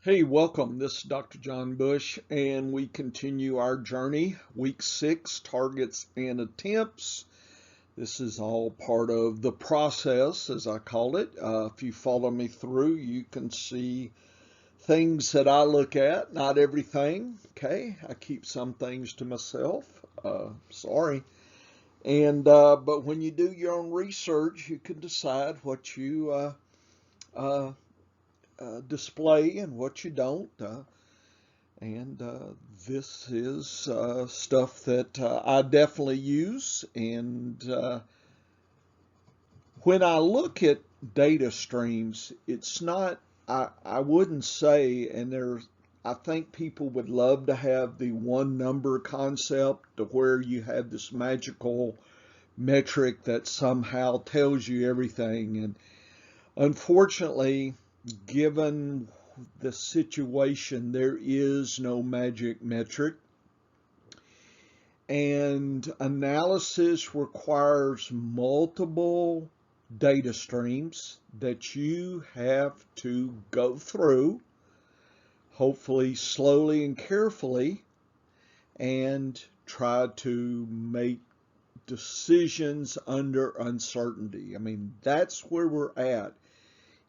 Hey, welcome. This is Dr. John Bush, and we continue our journey. Week 6, targets and attempts. This is all part of the process, as I call it. If you follow me through, you can see things that I look at, not everything. Okay, I keep some things to myself. Sorry. But when you do your own research, you can decide what you uh, display and what you don't. And This is stuff that I definitely use. And when I look at data streams, it's not, I wouldn't say, and I think people would love to have the one number concept to where you have this magical metric that somehow tells you everything. And unfortunately, given the situation, there is no magic metric, and analysis requires multiple data streams that you have to go through, hopefully slowly and carefully, and try to make decisions under uncertainty. I mean, that's where we're at.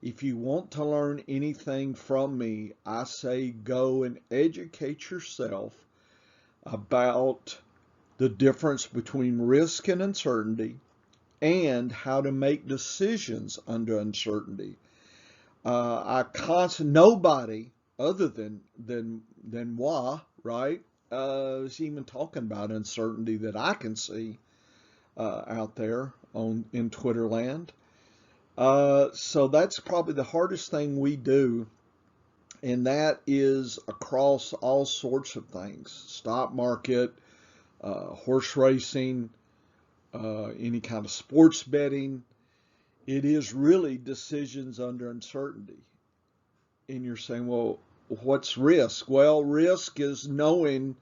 If you want to learn anything from me, I say go and educate yourself about the difference between risk and uncertainty and how to make decisions under uncertainty. Nobody other than moi, right, is even talking about uncertainty that I can see out there on in Twitter land. So that's probably the hardest thing we do, and that is across all sorts of things: stock market, horse racing, any kind of sports betting. It is really decisions under uncertainty. And you're saying, well, what's risk? Well, risk is knowing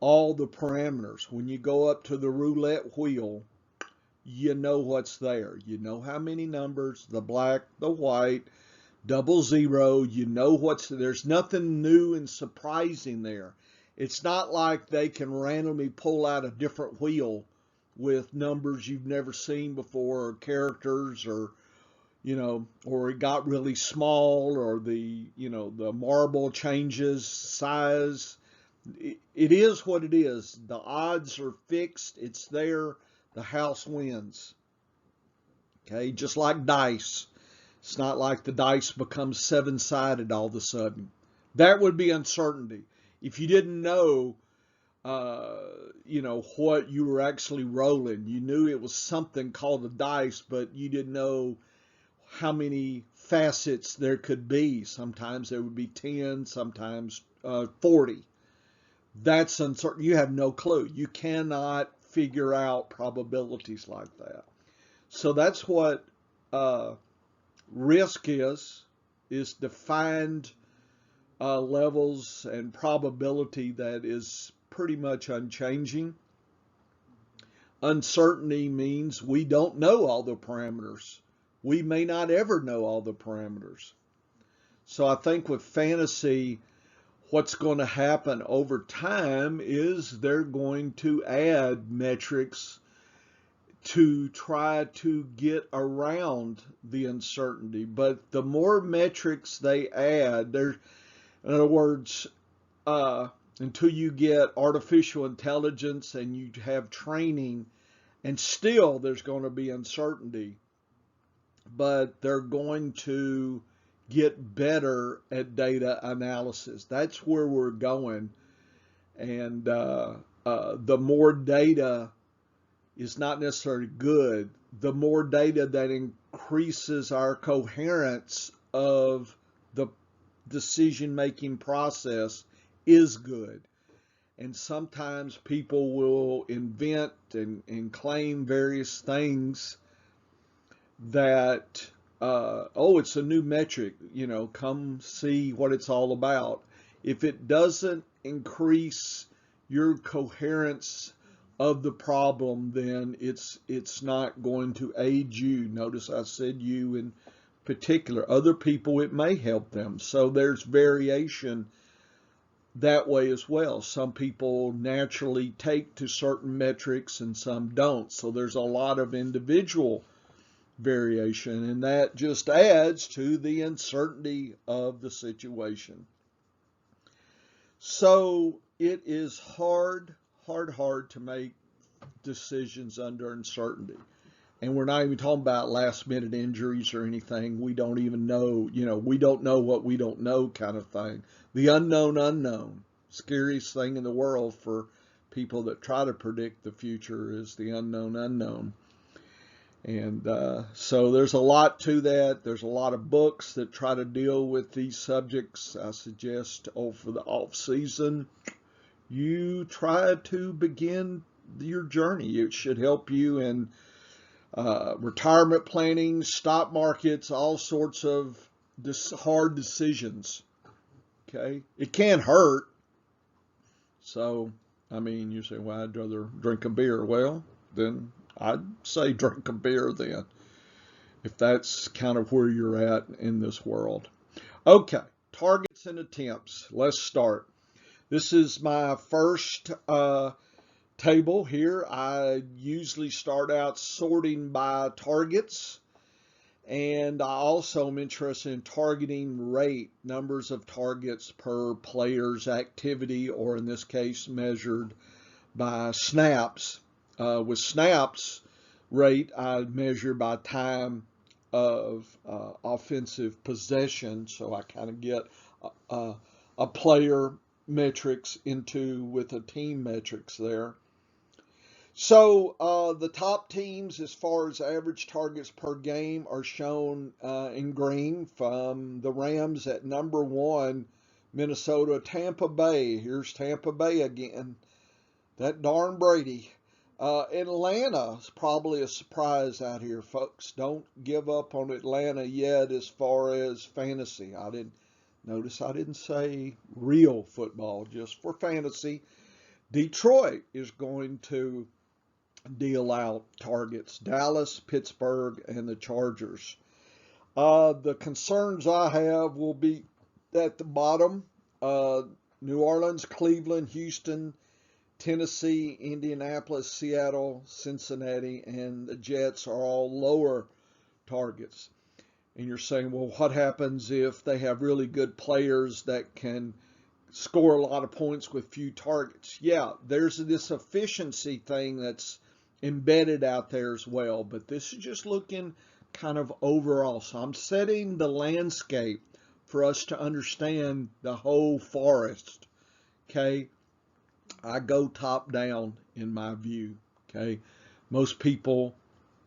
all the parameters. When you go up to the roulette wheel, you know what's there. You know how many numbers, the black, the white, double zero. You know there's nothing new and surprising there. It's not like they can randomly pull out a different wheel with numbers you've never seen before, or characters, or it got really small, or the marble changes size. It is what it is. The odds are fixed. It's there. The house wins. Okay, just like dice. It's not like the dice becomes seven-sided all of a sudden. That would be uncertainty. If you didn't know, what you were actually rolling. You knew it was something called a dice, but you didn't know how many facets there could be. Sometimes there would be 10, sometimes 40. That's uncertain. You have no clue. You cannot figure out probabilities like that. So that's what risk is defined levels and probability that is pretty much unchanging. Uncertainty means we don't know all the parameters. We may not ever know all the parameters. So I think with fantasy, what's going to happen over time is they're going to add metrics to try to get around the uncertainty. But the more metrics they add, in other words, until you get artificial intelligence and you have training, and still there's going to be uncertainty, but they're going to get better at data analysis. That's where we're going. And the more data is not necessarily good. The more data that increases our coherence of the decision-making process is good. And sometimes people will invent and claim various things that, it's a new metric, come see what it's all about. If it doesn't increase your coherence of the problem, then it's not going to aid you. Notice I said you in particular. Other people, it may help them. So there's variation that way as well. Some people naturally take to certain metrics and some don't. So there's a lot of individual variation, and that just adds to the uncertainty of the situation. So it is hard to make decisions under uncertainty. And we're not even talking about last minute injuries or anything. We don't even know, we don't know what we don't know kind of thing. The unknown unknown. Scariest thing in the world for people that try to predict the future is the unknown unknown. And so there's a lot to that. There's a lot of books that try to deal with these subjects. I suggest over the off season, you try to begin your journey. It should help you in retirement planning, stock markets, all sorts of hard decisions. Okay, it can hurt. So, I mean, you say, well, I'd rather drink a beer. Well, then I'd say drink a beer then, if that's kind of where you're at in this world. Okay, targets and attempts. Let's start. This is my first table here. I usually start out sorting by targets, and I also am interested in targeting rate, numbers of targets per player's activity, or in this case measured by snaps. With snaps rate, I measure by time of offensive possession, so I kind of get a player metrics into with a team metrics there. So the top teams as far as average targets per game are shown in green, from the Rams at number 1, Minnesota, Tampa Bay. Here's Tampa Bay again. That darn Brady. Atlanta is probably a surprise out here, folks. Don't give up on Atlanta yet as far as fantasy. I didn't say real football, just for fantasy. Detroit is going to deal out targets. Dallas, Pittsburgh, and the Chargers. The concerns I have will be at the bottom. New Orleans, Cleveland, Houston, Tennessee, Indianapolis, Seattle, Cincinnati, and the Jets are all lower targets. And you're saying, well, what happens if they have really good players that can score a lot of points with few targets? Yeah, there's this efficiency thing that's embedded out there as well, but this is just looking kind of overall. So I'm setting the landscape for us to understand the whole forest. Okay, I go top down in my view. Okay, most people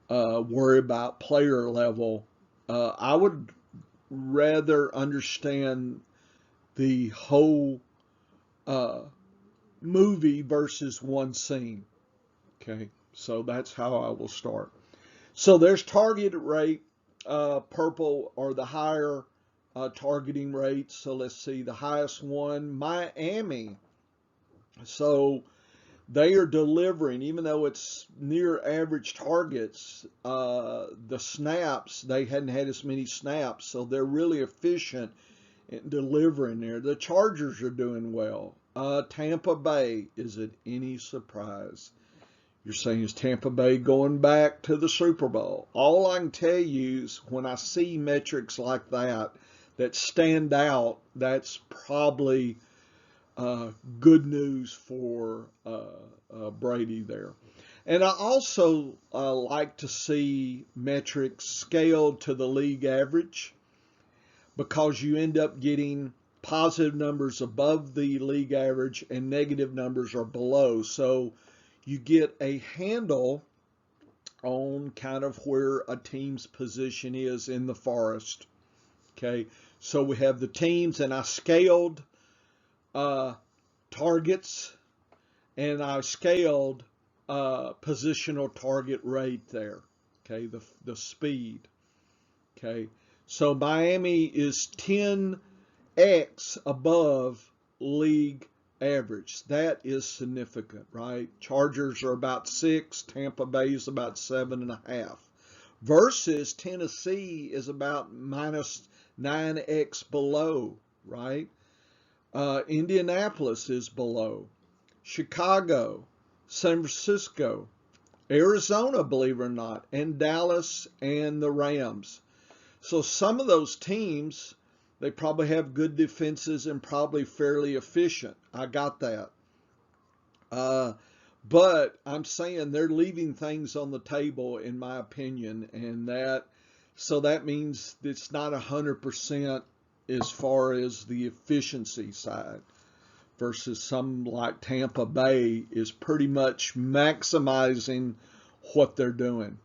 worry about player level. I would rather understand the whole movie versus one scene. Okay, so that's how I will start. So there's target rate. Purple are the higher targeting rates. So let's see, the highest one, Miami. So they are delivering, even though it's near average targets, the snaps, they hadn't had as many snaps, so they're really efficient in delivering there. The Chargers are doing well. Tampa Bay, is it any surprise? You're saying, is Tampa Bay going back to the Super Bowl? All I can tell you is when I see metrics like that stand out, that's probably good news for Brady there. And I also like to see metrics scaled to the league average, because you end up getting positive numbers above the league average and negative numbers are below. So you get a handle on kind of where a team's position is in the forest. Okay, so we have the teams, and I scaled targets, and I scaled positional target rate there. Okay, the speed. Okay, so Miami is 10x above league average. That is significant, right? Chargers are about 6, Tampa Bay is about 7.5. versus Tennessee is about minus 9x below, right? Indianapolis is below. Chicago, San Francisco, Arizona, believe it or not, and Dallas and the Rams. So some of those teams, they probably have good defenses and probably fairly efficient. I got that. But I'm saying they're leaving things on the table, in my opinion, and that means it's not 100% as far as the efficiency side versus some like Tampa Bay is pretty much maximizing what they're doing.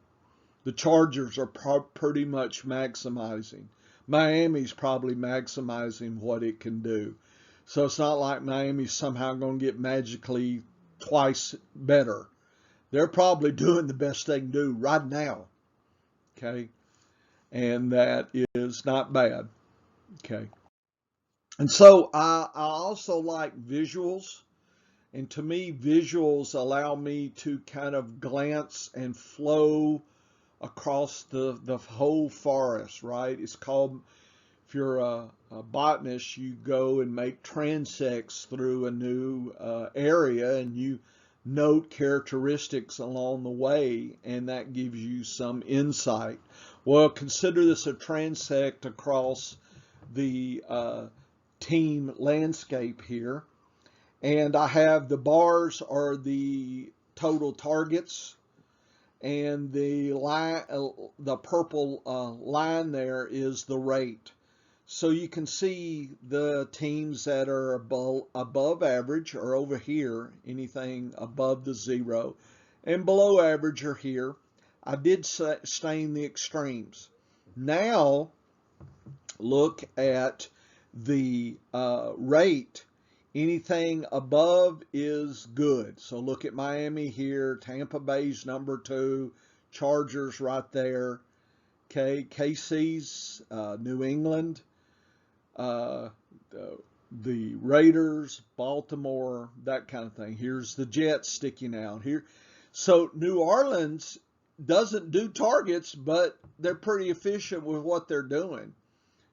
The Chargers are pretty much maximizing. Miami's probably maximizing what it can do. So it's not like Miami's somehow going to get magically twice better. They're probably doing the best they can do right now. Okay. And that is not bad. Okay. And so I also like visuals. And to me, visuals allow me to kind of glance and flow across the whole forest, right? It's called, if you're a botanist, you go and make transects through a new area and you note characteristics along the way, and that gives you some insight. Well, consider this a transect across the team landscape here. And I have the bars are the total targets, and the line, the purple line there is the rate. So you can see the teams that are above average are over here, anything above the 0, and below average are here. I did stain the extremes. Now look at the rate. Anything above is good. So look at Miami here, Tampa Bay's number 2, Chargers right there. Okay, KC's, New England, the Raiders, Baltimore, that kind of thing. Here's the Jets sticking out here. So New Orleans doesn't do targets, but they're pretty efficient with what they're doing.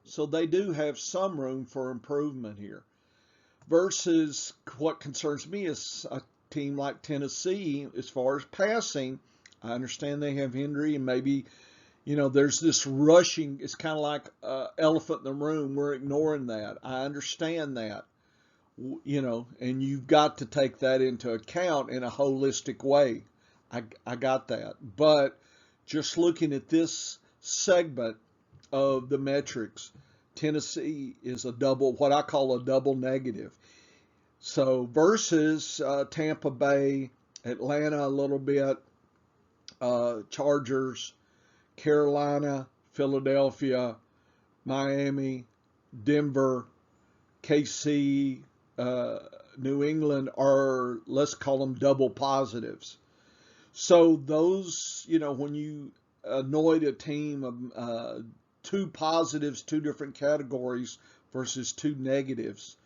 So they do have some room for improvement here. Versus what concerns me is a team like Tennessee as far as passing. I understand they have Henry and maybe, there's this rushing. It's kind of like elephant in the room. We're ignoring that. I understand that, and you've got to take that into account in a holistic way. I got that. But just looking at this segment of the metrics, Tennessee is what I call a double negative. So versus Tampa Bay, Atlanta a little bit, Chargers, Carolina, Philadelphia, Miami, Denver, KC, New England are, let's call them double positives. So those, when you annoyed a team of 2 positives, 2 different categories versus 2 negatives,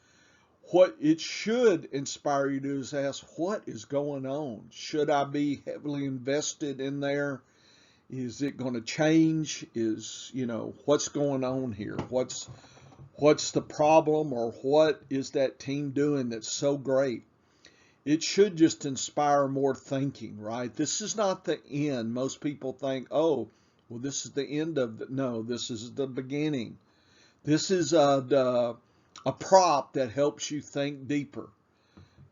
what it should inspire you to do is ask, what is going on? Should I be heavily invested in there? Is it going to change? What's going on here? What's the problem, or what is that team doing that's so great? It should just inspire more thinking, right? This is not the end. Most people think, oh, well, this is the end of no, this is the beginning. This is a prop that helps you think deeper.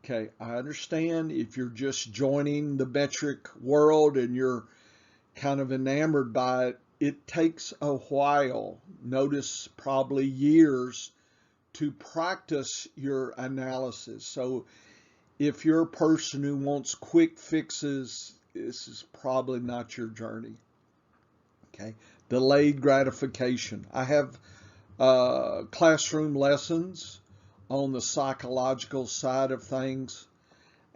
Okay, I understand if you're just joining the metric world and you're kind of enamored by it, it takes a while, notice probably years, to practice your analysis. So if you're a person who wants quick fixes, this is probably not your journey. Okay, delayed gratification. I have classroom lessons on the psychological side of things,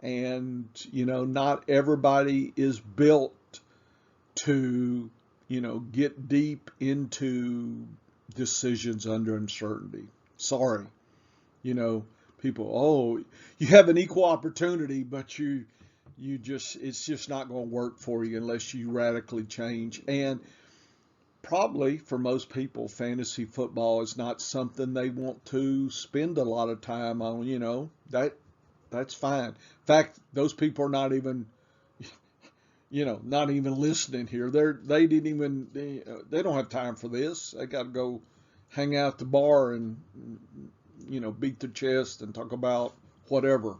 and not everybody is built to get deep into decisions under uncertainty. Sorry, people, oh, you have an equal opportunity, but you it's just not going to work for you unless you radically change. And probably for most people, fantasy football is not something they want to spend a lot of time on. That's fine. In fact, those people are not even, not even listening here. They don't have time for this. They got to go hang out at the bar and, beat their chest and talk about whatever.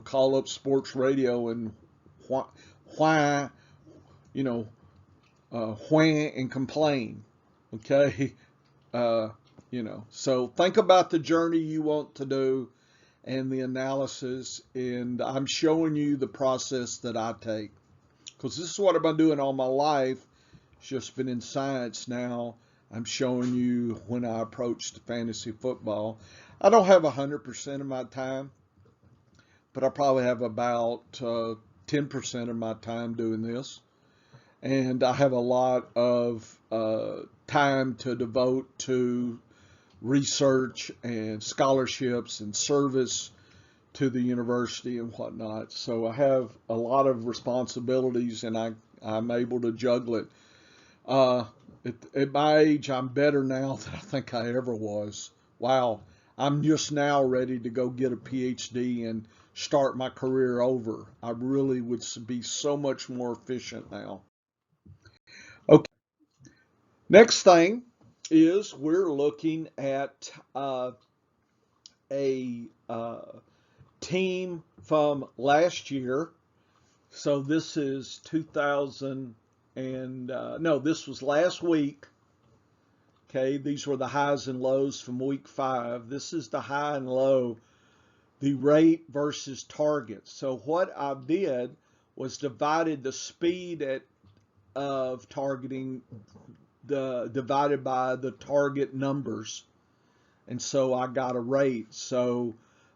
Call up sports radio and why, whine and complain. Okay. So think about the journey you want to do and the analysis. And I'm showing you the process that I take, because this is what I've been doing all my life. It's just been in science now. I'm showing you when I approached fantasy football. I don't have 100% of my time, but I probably have about 10% of my time doing this. And I have a lot of time to devote to research and scholarships and service to the university and whatnot. So I have a lot of responsibilities, and I'm able to juggle it. At my age, I'm better now than I think I ever was. Wow. I'm just now ready to go get a PhD and start my career over. I really would be so much more efficient now. Okay. Next thing is we're looking at a team from last year. So this is 2000 and no, this was last week. Okay, these were the highs and lows from week 5. This is the high and low, the rate versus target. So what I did was divided the speed of targeting divided by the target numbers. And so I got a rate. So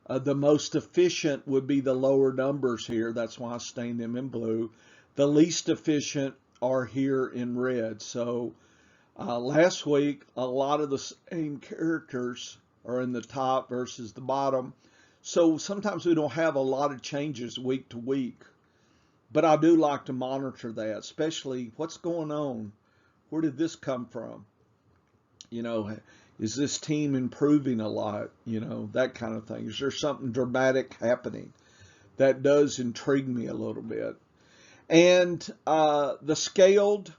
the most efficient would be the lower numbers here. That's why I stained them in blue. The least efficient are here in red. So last week, a lot of the same characters are in the top versus the bottom. So sometimes we don't have a lot of changes week to week. But I do like to monitor that, especially what's going on. Where did this come from? Is this team improving a lot? That kind of thing. Is there something dramatic happening? That does intrigue me a little bit. And the scaled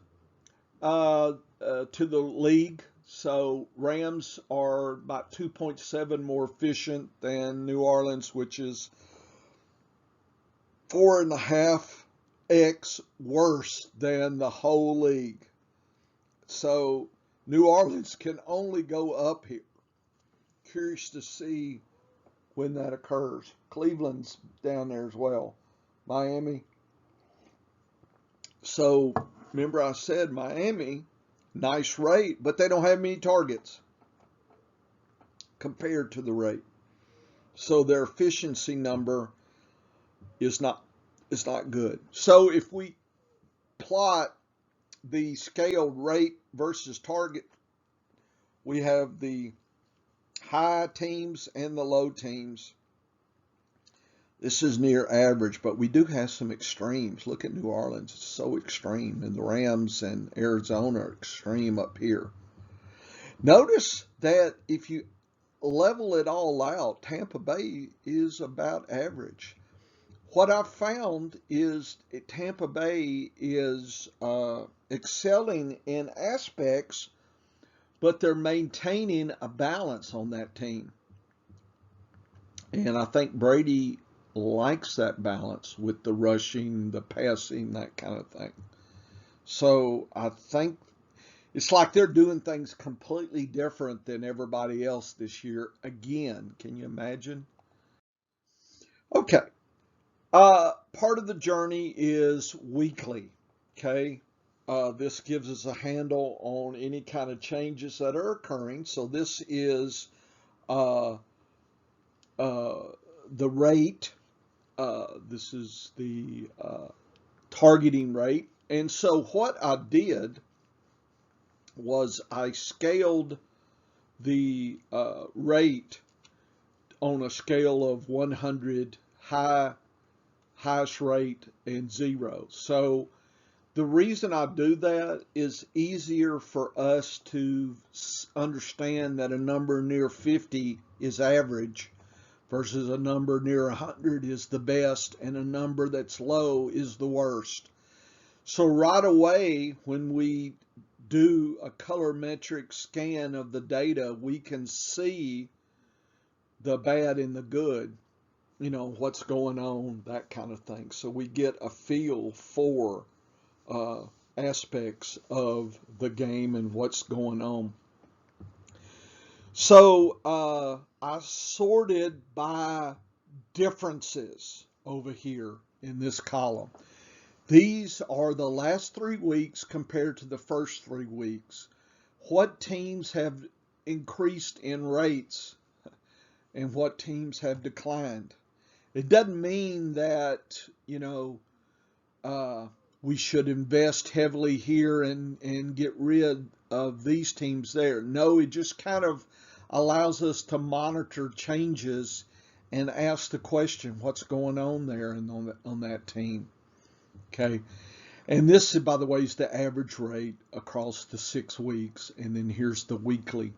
to the league. So Rams are about 2.7 more efficient than New Orleans, which is 4.5x worse than the whole league. So New Orleans can only go up here. Curious to see when that occurs. Cleveland's down there as well. Miami. So remember I said Miami, nice rate, but they don't have many targets compared to the rate. So their efficiency number is not good. So if we plot the scaled rate versus target, we have the high teams and the low teams. This is near average, but we do have some extremes. Look at New Orleans. It's so extreme. And the Rams and Arizona are extreme up here. Notice that if you level it all out, Tampa Bay is about average. What I've found is Tampa Bay is excelling in aspects, but they're maintaining a balance on that team. And I think Brady likes that balance with the rushing, the passing, that kind of thing. So I think it's like they're doing things completely different than everybody else this year. Again, can you imagine? Okay. Part of the journey is weekly. Okay. This gives us a handle on any kind of changes that are occurring. So this is the rate. This is the targeting rate. And so what I did was I scaled the rate on a scale of 100, high highest rate, and 0. So the reason I do that is easier for us to understand that a number near 50 is average versus a number near 100 is the best and a number that's low is the worst. So right away, when we do a colorimetric scan of the data, we can see the bad and the good, what's going on, that kind of thing. So we get a feel for aspects of the game and what's going on. So I sorted by differences over here in this column. These are the last 3 weeks compared to the first 3 weeks. What teams have increased in rates and what teams have declined. It doesn't mean that, we should invest heavily here and get rid of these teams there. No, it just kind of allows us to monitor changes and ask the question, what's going on there and on that team? Okay. And this, by the way, is the average rate across the 6 weeks. And then here's the weekly.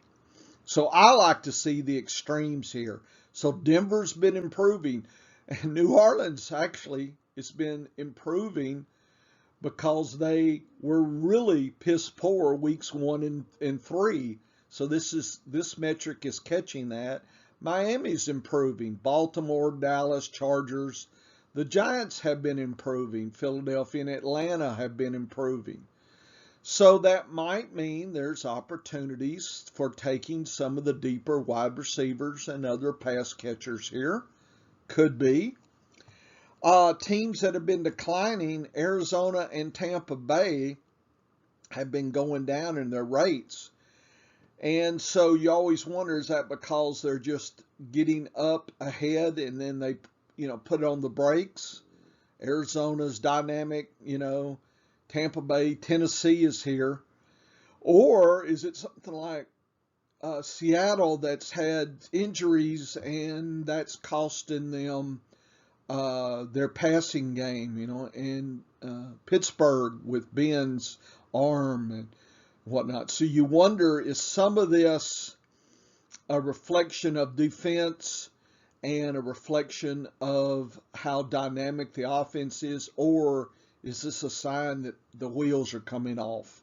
So I like to see the extremes here. So Denver's been improving. And New Orleans, actually, it's been improving because they were really piss poor weeks 1 and 3. So this metric is catching that. Miami's improving. Baltimore, Dallas, Chargers. The Giants have been improving. Philadelphia and Atlanta have been improving. So that might mean there's opportunities for taking some of the deeper wide receivers and other pass catchers here. Could be. Teams that have been declining, Arizona and Tampa Bay, have been going down in their rates. And so you always wonder, is that because they're just getting up ahead and then they put on the brakes? Arizona's dynamic, Tampa Bay, Tennessee is here. Or is it something like Seattle that's had injuries and that's costing them their passing game, and Pittsburgh with Ben's arm and whatnot. So you wonder, is some of this a reflection of defense and a reflection of how dynamic the offense is, or is this a sign that the wheels are coming off?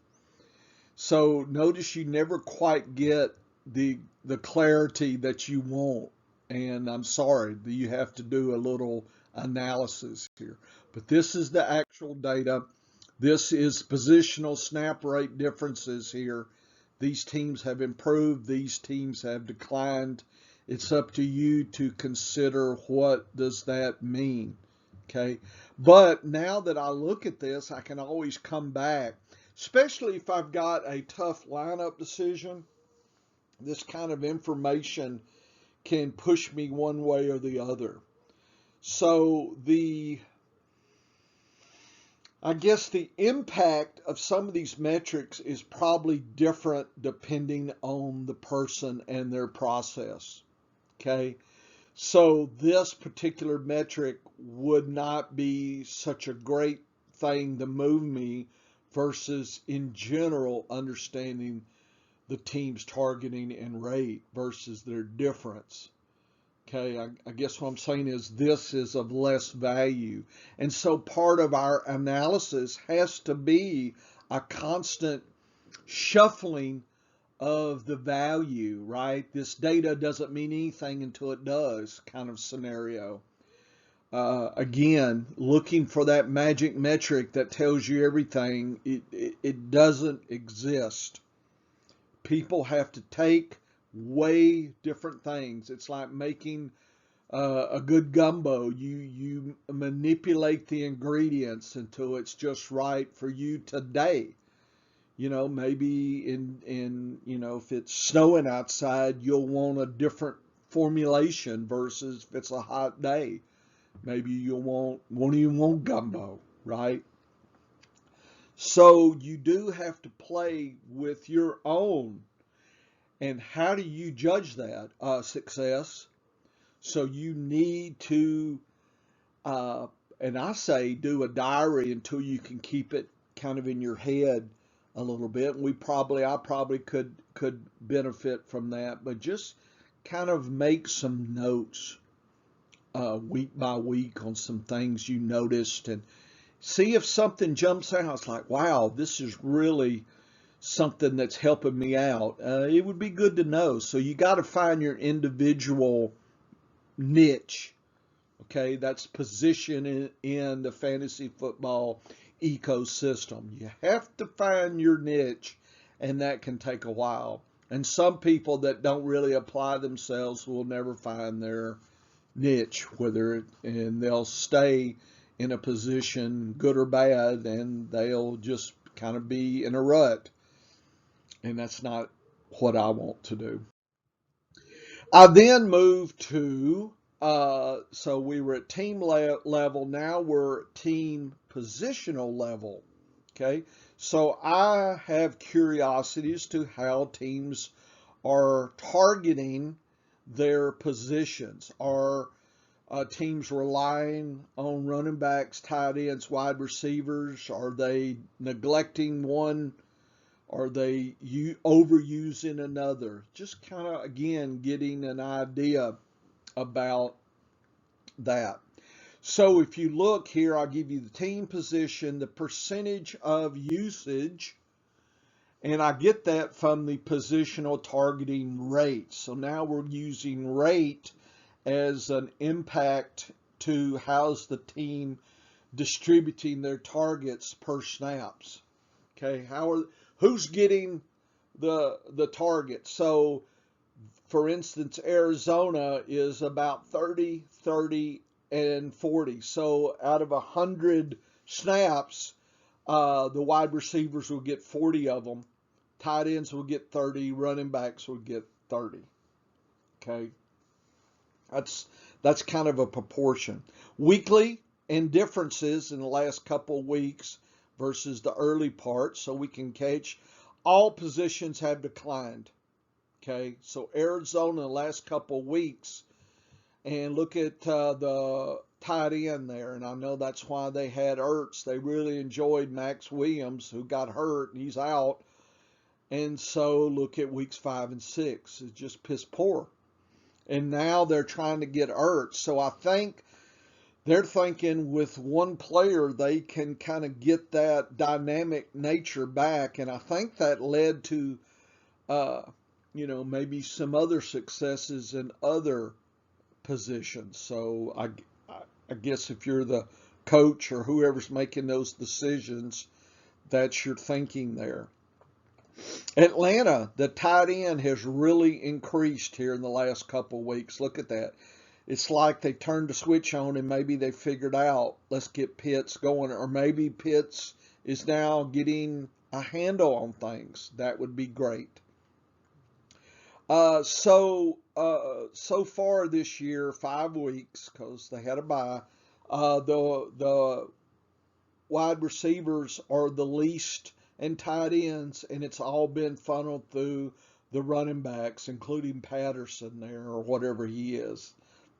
So notice you never quite get the clarity that you want. And I'm sorry that you have to do a little analysis here. But this is the actual data. This is positional snap rate differences here. These teams have improved. These teams have declined. It's up to you to consider what does that mean. Okay. But now that I look at this, I can always come back, especially if I've got a tough lineup decision. This kind of information can push me one way or the other. So I guess the impact of some of these metrics is probably different depending on the person and their process. Okay. So this particular metric would not be such a great thing to move me versus in general understanding the team's targeting and rate versus their difference. Okay, I guess what I'm saying is this is of less value. And so part of our analysis has to be a constant shuffling of the value, right? This data doesn't mean anything until it does kind of scenario. Again, looking for that magic metric that tells you everything, it doesn't exist. People have to take way different things. It's like making a good gumbo. You manipulate the ingredients until it's just right for you today. Maybe if it's snowing outside, you'll want a different formulation versus if it's a hot day. Maybe won't even want gumbo, right? So you do have to play with your own. And how do you judge that success? So you need to and I say do a diary until you can keep it kind of in your head a little bit. And I probably could benefit from that, but just kind of make some notes week by week on some things you noticed and see if something jumps out. It's like, wow, this is really something that's helping me out. It would be good to know. So you got to find your individual niche. Okay, that's position in the fantasy football ecosystem. You have to find your niche, and that can take a while. And some people that don't really apply themselves will never find their niche, and they'll stay in a position, good or bad, and they'll just kind of be in a rut. And that's not what I want to do. I then moved to, so we were at team level. Now we're team positional level. Okay. So I have curiosity as to how teams are targeting their positions. Are teams relying on running backs, tight ends, wide receivers? Are they neglecting one? Are they overusing another? Just kind of, again, getting an idea about that. So if you look here, I'll give you the team position, the percentage of usage, and I get that from the positional targeting rate. So now we're using rate as an impact to how's the team distributing their targets per snaps. Okay, who's getting the target? So for instance, Arizona is about 30, 30, and 40. So out of 100 snaps, the wide receivers will get 40 of them. Tight ends will get 30. Running backs will get 30. Okay, that's kind of a proportion. Weekly and differences in the last couple of weeks versus the early part, so we can catch. All positions have declined. Okay, so Arizona the last couple of weeks, and look at the tight end there, and I know that's why they had Ertz. They really enjoyed Max Williams, who got hurt, and he's out. And so look at weeks 5 and 6. It's just piss poor. And now they're trying to get Ertz. So I think they're thinking with one player they can kind of get that dynamic nature back. And I think that led to, maybe some other successes in other positions. So I guess if you're the coach or whoever's making those decisions, that's your thinking there. Atlanta, the tight end has really increased here in the last couple of weeks. Look at that. It's like they turned the switch on and maybe they figured out, let's get Pitts going. Or maybe Pitts is now getting a handle on things. That would be great. So far this year, 5 weeks, because they had a bye, the wide receivers are the least and tight ends, and it's all been funneled through the running backs, including Patterson there or whatever he is.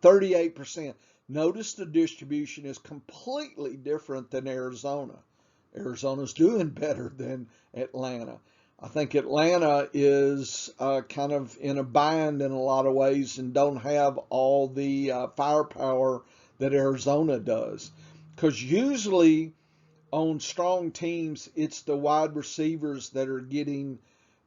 38%. Notice the distribution is completely different than Arizona. Arizona's doing better than Atlanta. I think Atlanta is kind of in a bind in a lot of ways and don't have all the firepower that Arizona does. Because usually on strong teams, it's the wide receivers that are getting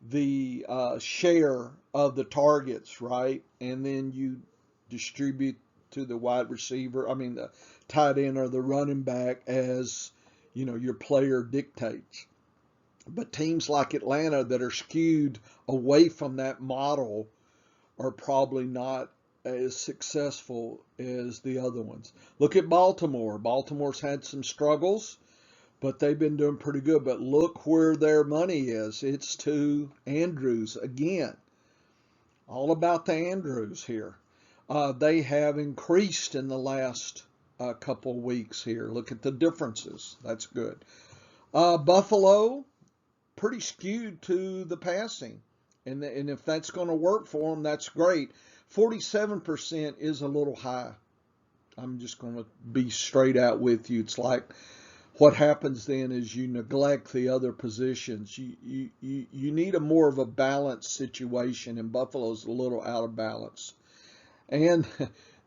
the share of the targets, right? And then you distribute to the the tight end or the running back as, your player dictates. But teams like Atlanta that are skewed away from that model are probably not as successful as the other ones. Look at Baltimore. Baltimore's had some struggles, but they've been doing pretty good. But look where their money is. It's to Andrews again. All about the Andrews here. They have increased in the last couple weeks here. Look at the differences. That's good. Buffalo, pretty skewed to the passing. And if that's going to work for them, that's great. 47% is a little high. I'm just going to be straight out with you. It's like what happens then is you neglect the other positions. You need a more of a balanced situation, and Buffalo's a little out of balance. And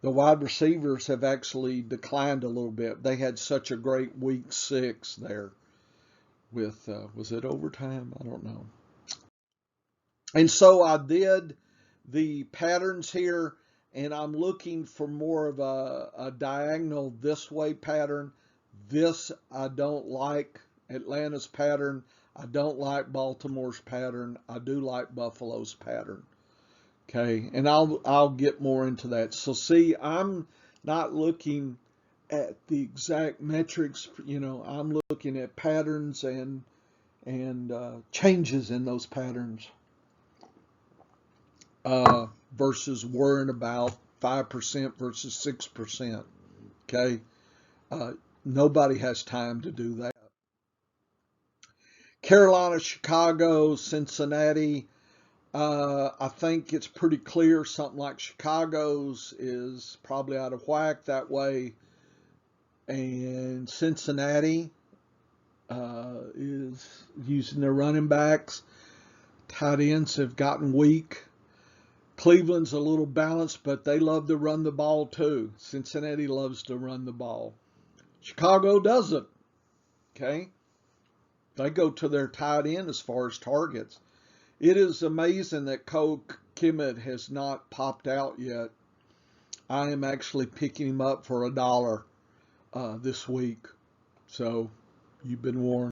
the wide receivers have actually declined a little bit. They had such a great week 6 there with, was it overtime? I don't know. And so I did the patterns here, and I'm looking for more of a diagonal this way pattern. This I don't like Atlanta's pattern. I don't like Baltimore's pattern. I do like Buffalo's pattern. Okay, and I'll get more into that. So see, I'm not looking at the exact metrics. I'm looking at patterns and changes in those patterns versus worrying about 5% versus 6%. Okay, uh, nobody has time to do that. Carolina, Chicago, Cincinnati. I think it's pretty clear something like Chicago's is probably out of whack that way. And Cincinnati is using their running backs. Tight ends have gotten weak. Cleveland's a little balanced, but they love to run the ball too. Cincinnati loves to run the ball. Chicago doesn't. Okay? They go to their tight end as far as targets. It is amazing that Cole Kmet has not popped out yet. I am actually picking him up for $1 this week. So you've been warned.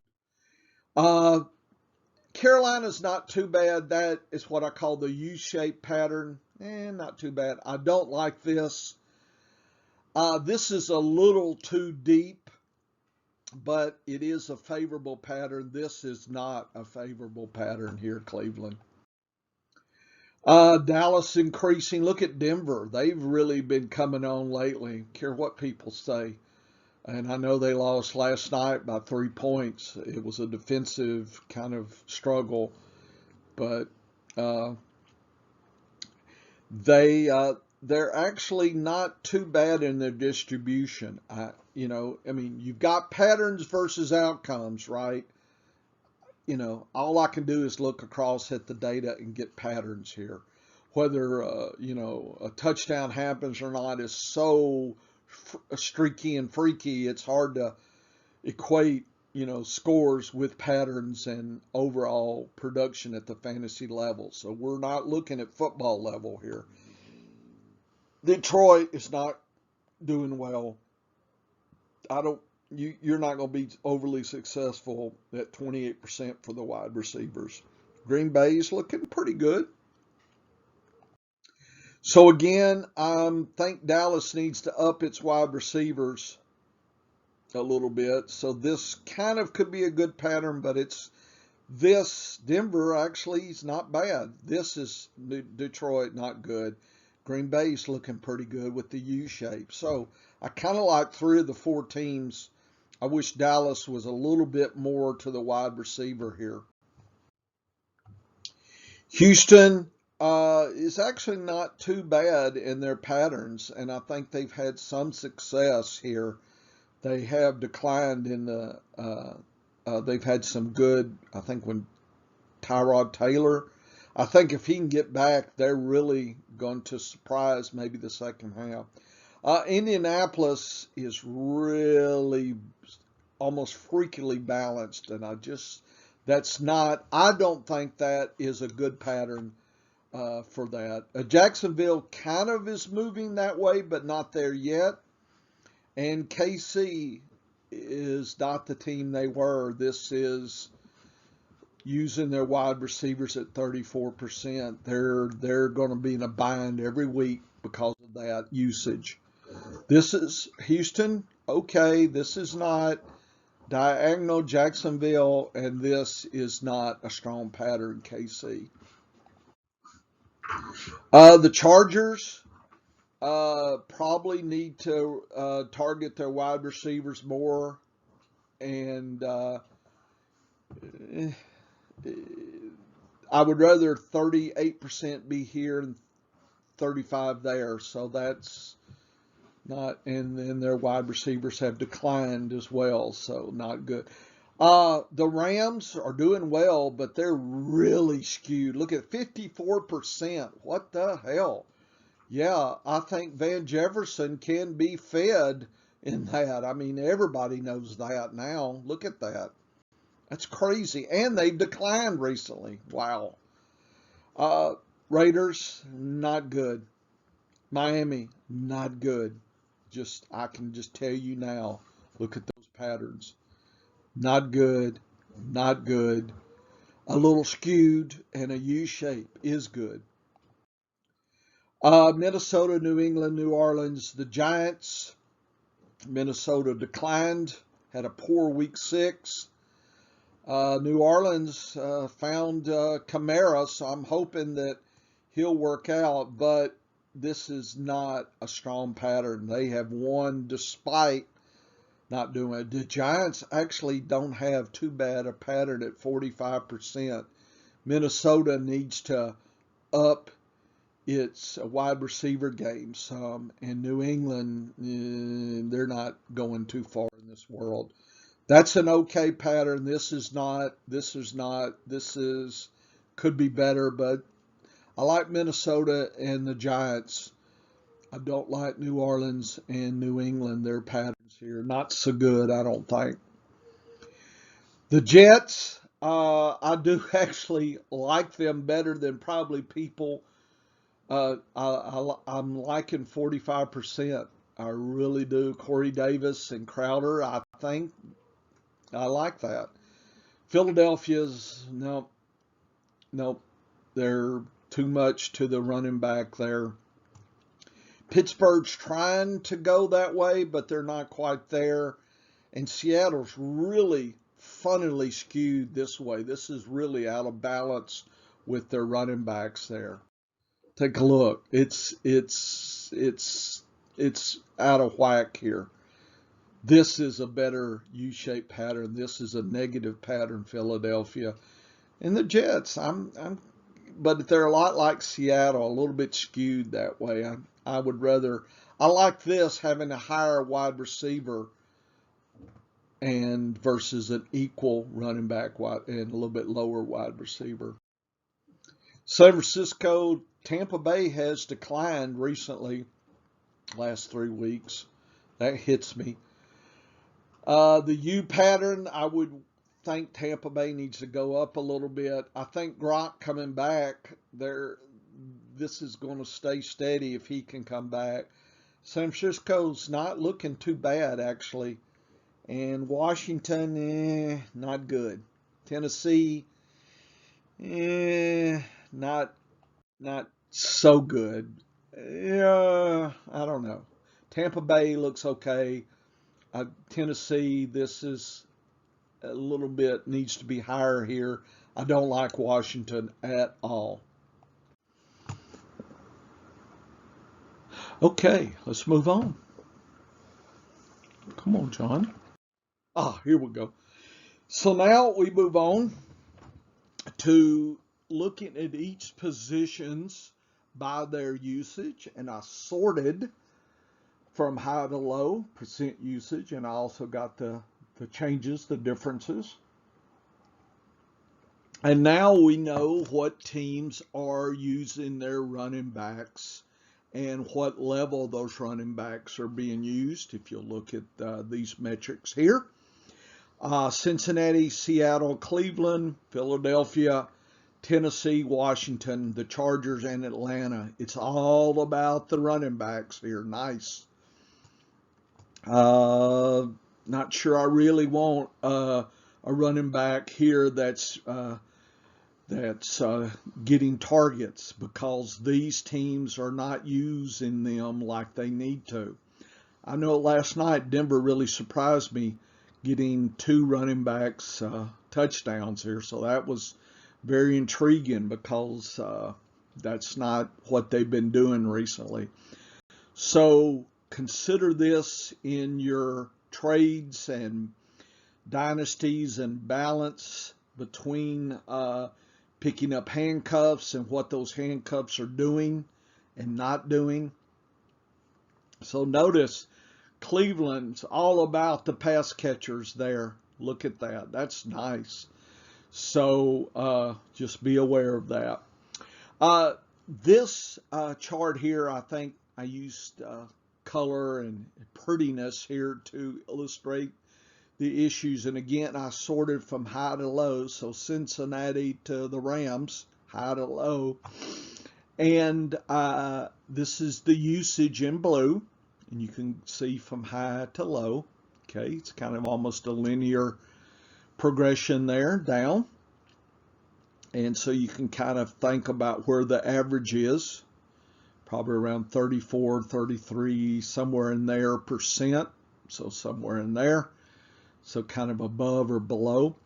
Carolina's not too bad. That is what I call the U-shaped pattern. Not too bad. I don't like this. This is a little too deep, but it is a favorable pattern. This is not a favorable pattern here, Cleveland. Dallas increasing. Look at Denver. They've really been coming on lately. Care what people say. And I know they lost last night by 3 points. It was a defensive kind of struggle, but they're actually not too bad in their distribution. You've got patterns versus outcomes, right? All I can do is look across at the data and get patterns here. Whether, a touchdown happens or not is so streaky and freaky, it's hard to equate, scores with patterns and overall production at the fantasy level. So we're not looking at football level here. Detroit is not doing well. You're not going to be overly successful at 28% for the wide receivers. Green Bay's looking pretty good. So again, I think Dallas needs to up its wide receivers a little bit. So this kind of could be a good pattern, but Denver actually is not bad. This is Detroit, not good. Green Bay's looking pretty good with the U shape. So I kind of like 3 of the 4 teams. I wish Dallas was a little bit more to the wide receiver here. Houston is actually not too bad in their patterns, and I think they've had some success here. They have declined in they've had some good, I think, when Tyrod Taylor, I think if he can get back, they're really going to surprise maybe the second half. Indianapolis is really almost freakily balanced, and I don't think that is a good pattern for that. Jacksonville kind of is moving that way, but not there yet. And KC is not the team they were. This is using their wide receivers at 34%. They're going to be in a bind every week because of that usage. This is Houston. Okay, this is not diagonal Jacksonville, and this is not a strong pattern KC. The Chargers probably need to target their wide receivers more, and I would rather 38% be here and 35 there. So that's Not, and then their wide receivers have declined as well, so not good. The Rams are doing well, but they're really skewed. Look at 54%. What the hell? Yeah, I think Van Jefferson can be fed in that. I mean, everybody knows that now. Look at that. That's crazy. And they've declined recently. Wow. Uh, Raiders, not good. Miami, not good. I can just tell you now. Look at those patterns. Not good. Not good. A little skewed, and a U shape is good. Minnesota, New England, New Orleans, the Giants. Minnesota declined, had a poor week 6. New Orleans found Kamara, so I'm hoping that he'll work out, but this is not a strong pattern. They have won despite not doing it. The Giants actually don't have too bad a pattern at 45%. Minnesota needs to up its wide receiver game some, and New England, they're not going too far in this world. That's an okay pattern. This is not. This is could be better, but I like Minnesota and the Giants. I don't like New Orleans and New England. Their patterns here not so good, I don't think. The Jets, I do actually like them better than probably people. I'm liking 45%. I really do. Corey Davis and Crowder, I think I like that. Philadelphia's, no, no, they're too much to the running back there. Pittsburgh's trying to go that way, but they're not quite there. And Seattle's really funnily skewed this way. This is really out of balance with their running backs there. Take a look. It's out of whack here. This is a better U-shaped pattern. This is a negative pattern, Philadelphia. And the Jets, but they're a lot like Seattle, a little bit skewed that way. I would rather, I like this having a higher wide receiver and versus an equal running back wide and a little bit lower wide receiver. San Francisco, Tampa Bay has declined recently, last 3 weeks. That hits me. The U pattern, I would think Tampa Bay needs to go up a little bit. I think Gronk coming back, this is going to stay steady if he can come back. San Francisco's not looking too bad, actually. And Washington, not good. Tennessee, not so good. Yeah, I don't know. Tampa Bay looks okay. Tennessee, this is a little bit needs to be higher here. I don't like Washington at all. Okay, let's move on. Come on, John. Here we go. So now we move on to looking at each positions by their usage, and I sorted from high to low percent usage, and I also got the changes, the differences. And now we know what teams are using their running backs and what level those running backs are being used. If you look at these metrics here, Cincinnati, Seattle, Cleveland, Philadelphia, Tennessee, Washington, the Chargers, and Atlanta. It's all about the running backs here. Nice. Not sure I really want a running back here that's getting targets because these teams are not using them like they need to. I know last night Denver really surprised me getting 2 running backs touchdowns here, so that was very intriguing because that's not what they've been doing recently. So consider this in your trades and dynasties and balance between picking up handcuffs and what those handcuffs are doing and not doing. So notice Cleveland's all about the pass catchers there. Look at that. That's nice. So just be aware of that. This chart here, I think I used color and prettiness here to illustrate the issues. And again, I sorted from high to low. So Cincinnati to the Rams, high to low. And this is the usage in blue. And you can see from high to low. Okay, it's kind of almost a linear progression there down. And so you can kind of think about where the average is, probably around 34, 33, somewhere in there percent. So somewhere in there. So kind of above or below.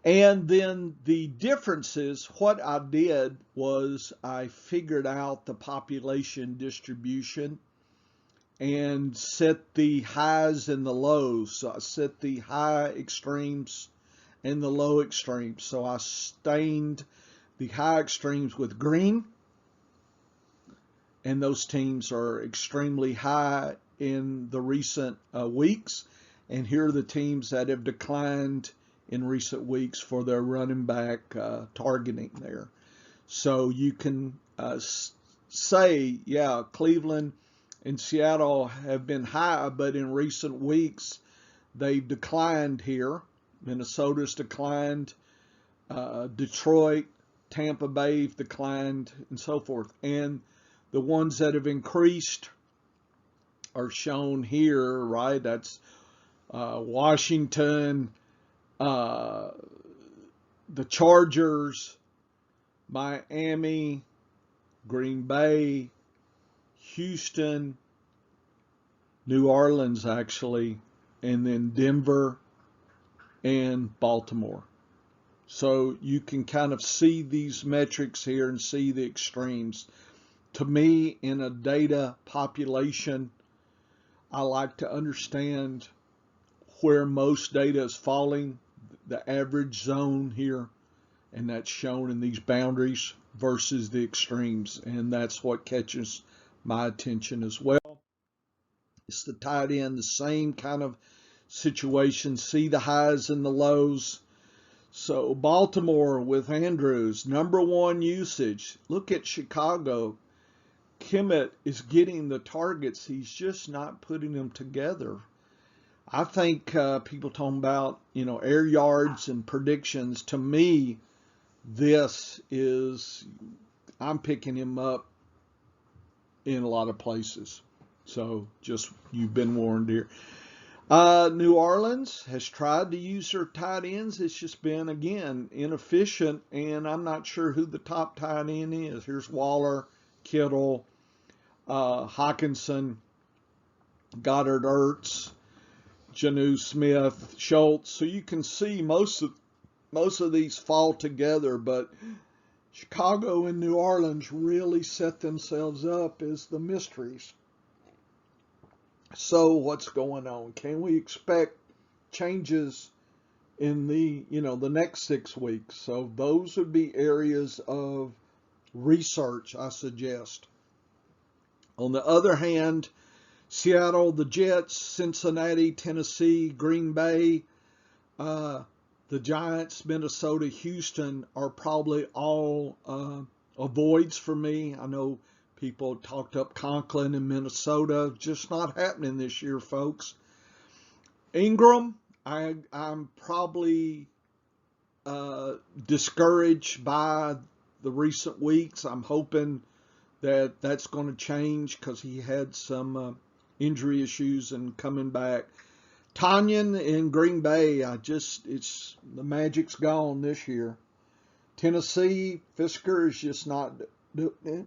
And then the differences, what I did was I figured out the population distribution and set the highs and the lows. So I set the high extremes and the low extremes. So I stained the high extremes with green, and those teams are extremely high in the recent weeks. And here are the teams that have declined in recent weeks for their running back targeting there. So you can say, yeah, Cleveland and Seattle have been high, but in recent weeks they've declined here. Minnesota's declined, Detroit, Tampa Bay declined, and so forth. And the ones that have increased are shown here, right? That's Washington, the Chargers, Miami, Green Bay, Houston, New Orleans actually, and then Denver and Baltimore. So you can kind of see these metrics here and see the extremes. To me, in a data population, I like to understand where most data is falling, the average zone here, and that's shown in these boundaries versus the extremes, and that's what catches my attention as well. It's the tight end, the same kind of situation. See the highs and the lows. So Baltimore with Andrews, #1 usage. Look at Chicago. Kimmett is getting the targets. He's just not putting them together. I think people talking about, air yards and predictions. To me, this is, I'm picking him up in a lot of places. So just, you've been warned here. New Orleans has tried to use their tight ends. It's just been, again, inefficient, and I'm not sure who the top tight end is. Here's Waller, Kittle, Hawkinson, Goddard, Ertz, Janu Smith, Schultz. So you can see most of these fall together, but Chicago and New Orleans really set themselves up as the mysteries. So what's going on? Can we expect changes in the next 6 weeks? So those would be areas of research, I suggest. On the other hand, Seattle, the Jets, Cincinnati, Tennessee, Green Bay, the Giants, Minnesota, Houston are probably all avoids for me. I know people talked up Conklin in Minnesota. Just not happening this year, folks. Ingram, I'm probably discouraged by the recent weeks. I'm hoping that that's going to change because he had some injury issues and coming back. Tanyan in Green Bay, it's the magic's gone this year. Tennessee, Fisker is just not doing it.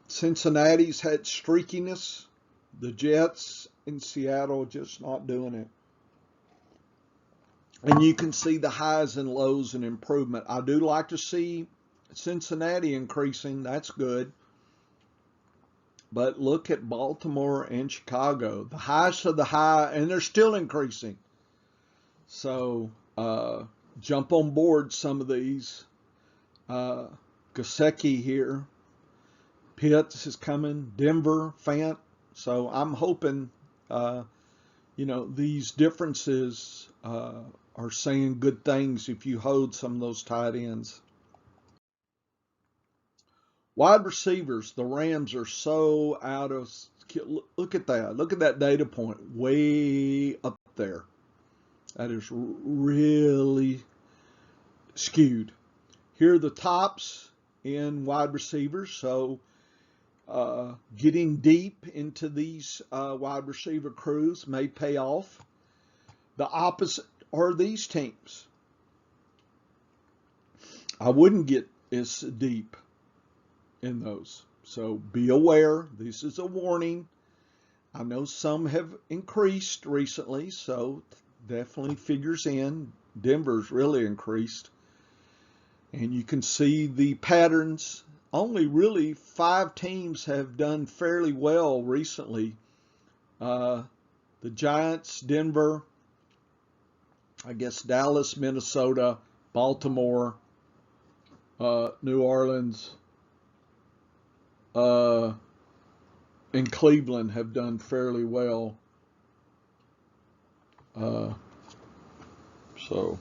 Cincinnati's had streakiness. The Jets in Seattle just not doing it. And you can see the highs and lows and improvement. I do like to see Cincinnati increasing. That's good. But look at Baltimore and Chicago. The highest of the high, and they're still increasing. So jump on board some of these. Gasecki here. Pitts is coming, Denver, Fant. So I'm hoping, these differences are saying good things if you hold some of those tight ends. Wide receivers, the Rams are so out of. Look at that. Look at that data point way up there. That is really skewed. Here are the tops in wide receivers. So getting deep into these wide receiver crews may pay off. The opposite are these teams. I wouldn't get as deep in those. So be aware. This is a warning. I know some have increased recently, so definitely figures in. Denver's really increased. And you can see the patterns. Only really 5 teams have done fairly well recently. The Giants, Denver, I guess Dallas, Minnesota, Baltimore, New Orleans, and Cleveland have done fairly well. So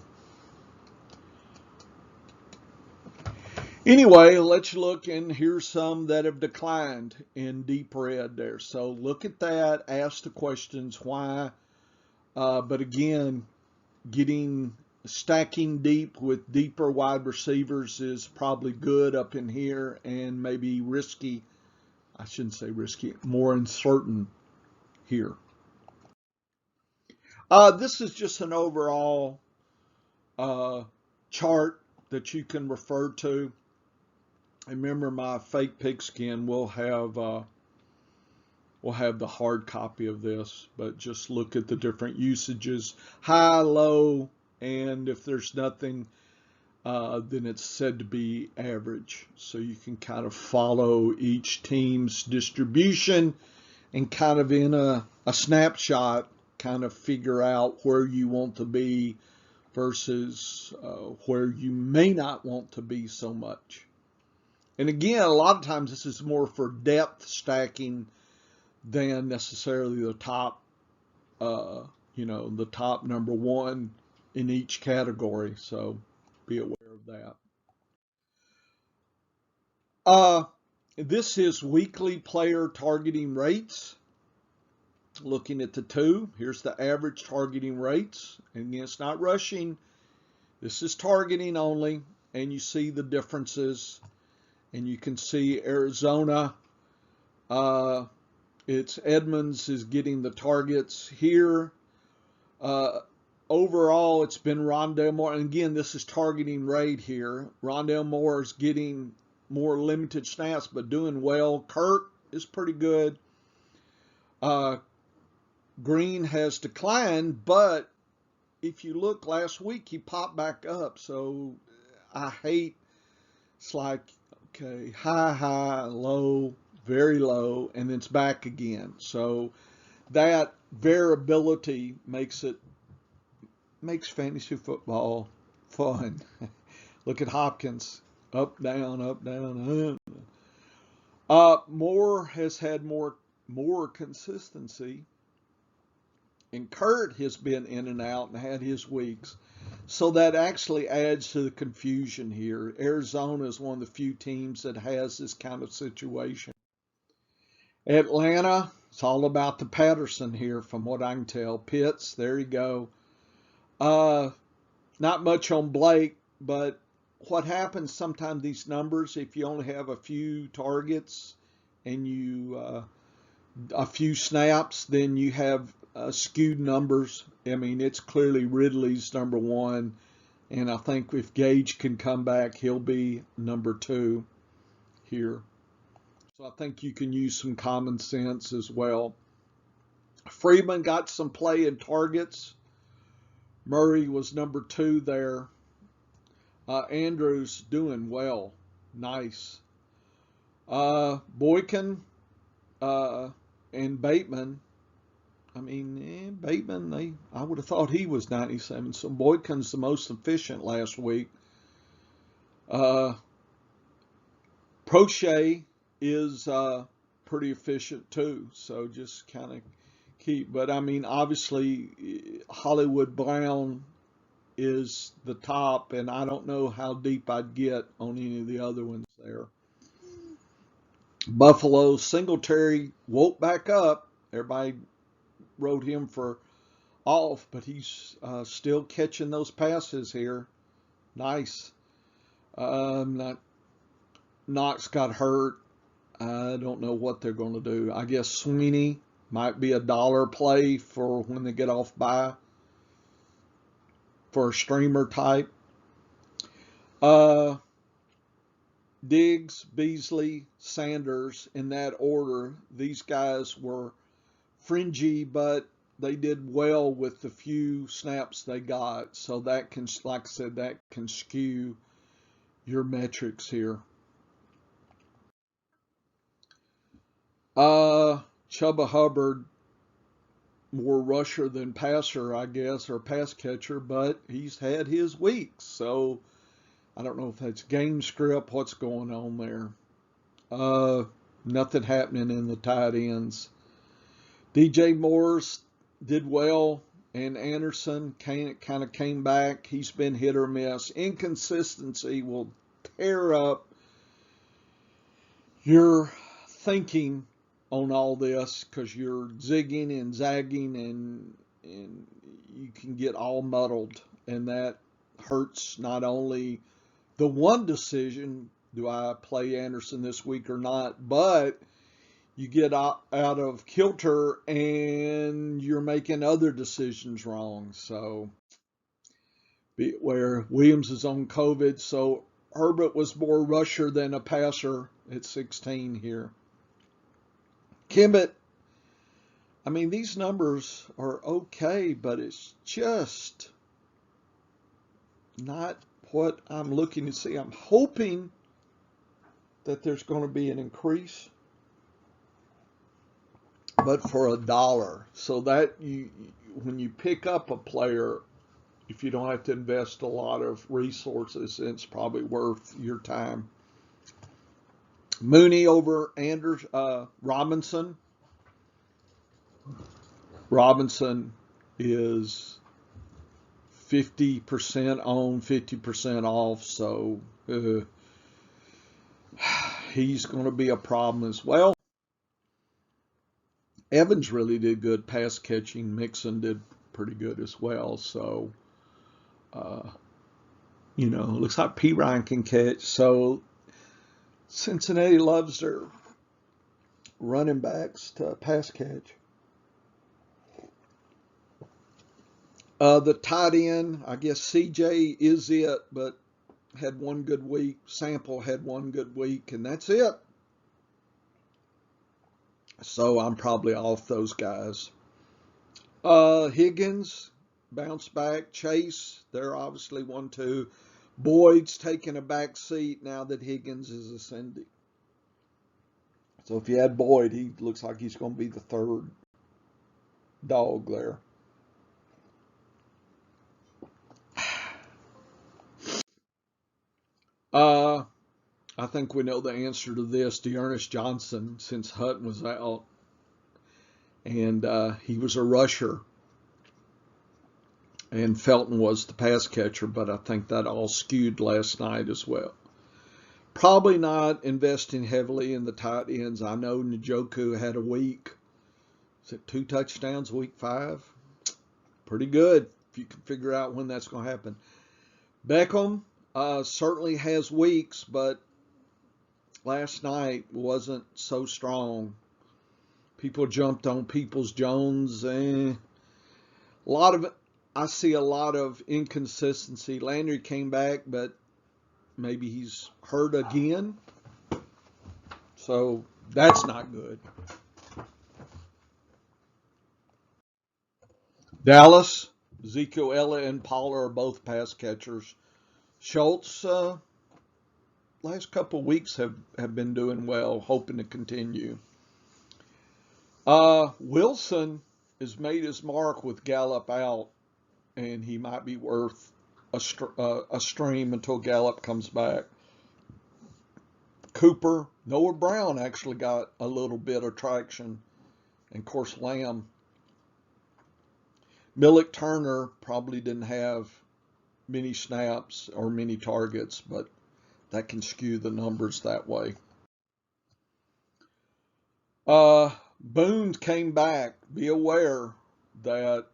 anyway, let's look, and here's some that have declined in deep red there. So look at that, ask the questions why. But again, stacking deep with deeper wide receivers is probably good up in here, and maybe risky. I shouldn't say risky, more uncertain here. This is just an overall chart that you can refer to. Remember, my fake pigskin will have the hard copy of this, but just look at the different usages, high, low, and if there's nothing, then it's said to be average. So you can kind of follow each team's distribution and kind of in a snapshot kind of figure out where you want to be versus where you may not want to be so much. And again, a lot of times this is more for depth stacking than necessarily the top, the top number one in each category. So be aware of that. This is weekly player targeting rates. Looking at the two, here's the average targeting rates. And again, it's not rushing. This is targeting only. And you see the differences. And you can see Arizona, it's Edmonds is getting the targets here. Overall, it's been Rondale Moore. And again, this is targeting rate here. Rondale Moore is getting more limited snaps, but doing well. Kurt is pretty good. Green has declined, but if you look last week, he popped back up. So I hate, it's like, okay, high, low, very low, and then it's back again. So that variability makes fantasy football fun. Look at Hopkins, up, down, up. Moore has had more consistency, and Kurt has been in and out and had his weeks. So that actually adds to the confusion here. Arizona is one of the few teams that has this kind of situation. Atlanta, it's all about the Patterson here from what I can tell. Pitts, there you go. Not much on Blake, but what happens sometimes these numbers, if you only have a few targets and a few snaps, then you have skewed numbers. I mean, it's clearly Ridley's number one, and I think if Gage can come back, he'll be number 2 here. So I think you can use some common sense as well. Freeman got some play in targets. Murray was number 2 there. Andrews doing well. Nice. Boykin and Bateman. I mean, Bateman, I would have thought he was 97. So Boykin's the most efficient last week. Prochet is pretty efficient too. So just kind of keep. But I mean, obviously, Hollywood Brown is the top, and I don't know how deep I'd get on any of the other ones there. Buffalo Singletary woke back up. Everybody wrote him for off, but he's still catching those passes here. Nice. Not Knox got hurt. I don't know what they're going to do. I guess Sweeney might be a dollar play for when they get off by for a streamer type. Uh, Diggs, Beasley, Sanders in that order. These guys were fringy, but they did well with the few snaps they got. So that can, like I said, that can skew your metrics here. Chuba Hubbard, more rusher than passer, I guess, or pass catcher, but he's had his weeks. So I don't know if that's game script, what's going on there. Nothing happening in the tight ends. DJ Morris did well, and Anderson kind of came back. He's been hit or miss. Inconsistency will tear up your thinking on all this because you're zigging and zagging and you can get all muddled, and that hurts not only the one decision, do I play Anderson this week or not, but you get out of kilter and you're making other decisions wrong. So where Williams is on COVID, so Herbert was more rusher than a passer at 16 here. Kimmett, I mean, these numbers are okay, but it's just not what I'm looking to see. I'm hoping that there's going to be an increase, but for a dollar. So that when you pick up a player, if you don't have to invest a lot of resources, it's probably worth your time. Mooney over Robinson. Robinson is 50% on, 50% off, so he's going to be a problem as well. Evans really did good pass catching. Mixon did pretty good as well. So, looks like P. Ryan can catch. So, Cincinnati loves their running backs to pass catch. The tight end, I guess CJ is it, but had one good week. Sample had one good week, and that's it. So I'm probably off those guys. Higgins bounced back. Chase, they're obviously 1-2. Boyd's taking a back seat now that Higgins is ascending. So if you had Boyd, he looks like he's going to be the third dog there. I think we know the answer to this. Dearness Johnson, since Hutton was out, and he was a rusher, and Felton was the pass catcher, but I think that all skewed last night as well. Probably not investing heavily in the tight ends. I know Njoku had a week. Is it 2 touchdowns week 5? Pretty good if you can figure out when that's going to happen. Beckham certainly has weeks, but last night wasn't so strong. People jumped on Peoples-Jones. I see a lot of inconsistency. Landry came back, but maybe he's hurt again. So that's not good. Dallas, Ezekiel Elliott and Pollard are both pass catchers. Schultz, last couple of weeks have been doing well, hoping to continue. Wilson has made his mark with Gallup out, and he might be worth a stream until Gallup comes back. Cooper. Noah Brown actually got a little bit of traction. And of course, Lamb. Millick Turner probably didn't have many snaps or many targets, but that can skew the numbers that way. Boone came back. Be aware that,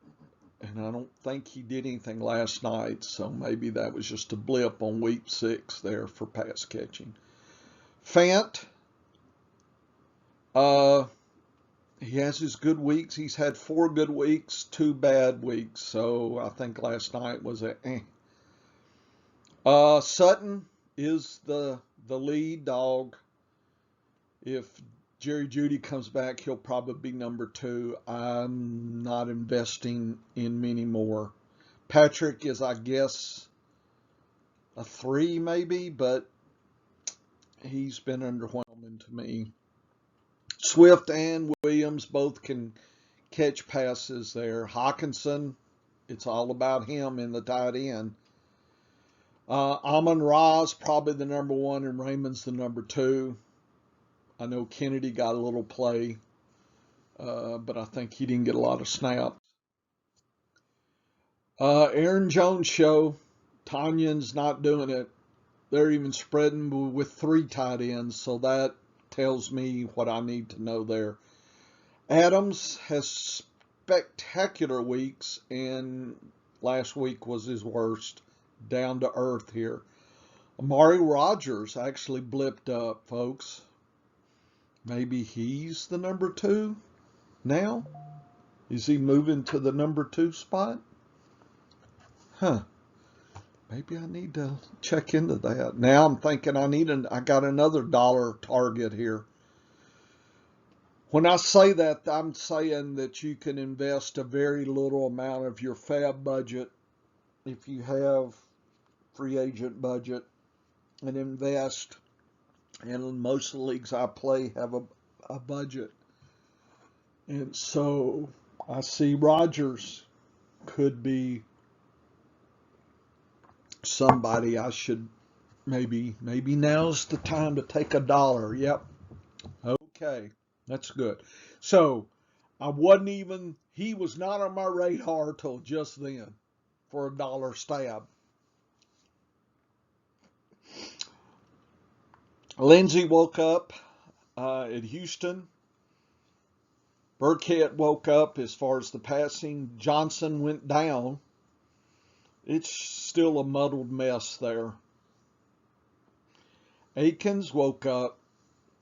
and I don't think he did anything last night, so maybe that was just a blip on week 6 there for pass catching. Fant, he has his good weeks. He's had 4 good weeks, 2 bad weeks, so I think last night was a Sutton is the lead dog. If Jerry Jeudy comes back, he'll probably be number 2. I'm not investing in many more. Patrick is, I guess, a 3 maybe, but he's been underwhelming to me. Swift and Williams both can catch passes there. Hawkinson, it's all about him in the tight end. Amon-Ra's probably the number 1 and Raymond's the number 2. I know Kennedy got a little play, but I think he didn't get a lot of snaps. Aaron Jones show, Tanyan's not doing it. They're even spreading with 3 tight ends, so that tells me what I need to know there. Adams has spectacular weeks, and last week was his worst. Down to earth here. Amari Rogers actually blipped up, folks. Maybe he's the number 2 now? Is he moving to the number 2 spot? Huh. Maybe I need to check into that. Now I'm thinking I got another dollar target here. When I say that, I'm saying that you can invest a very little amount of your fab budget if you have free agent budget and invest. And most of the leagues I play have a budget. And so I see Rodgers could be somebody I should maybe now's the time to take a dollar. Yep. Okay. That's good. So he was not on my radar till just then for a dollar stab. Lindsey woke up at Houston. Burkhead woke up as far as the passing. Johnson went down. It's still a muddled mess there. Akins woke up.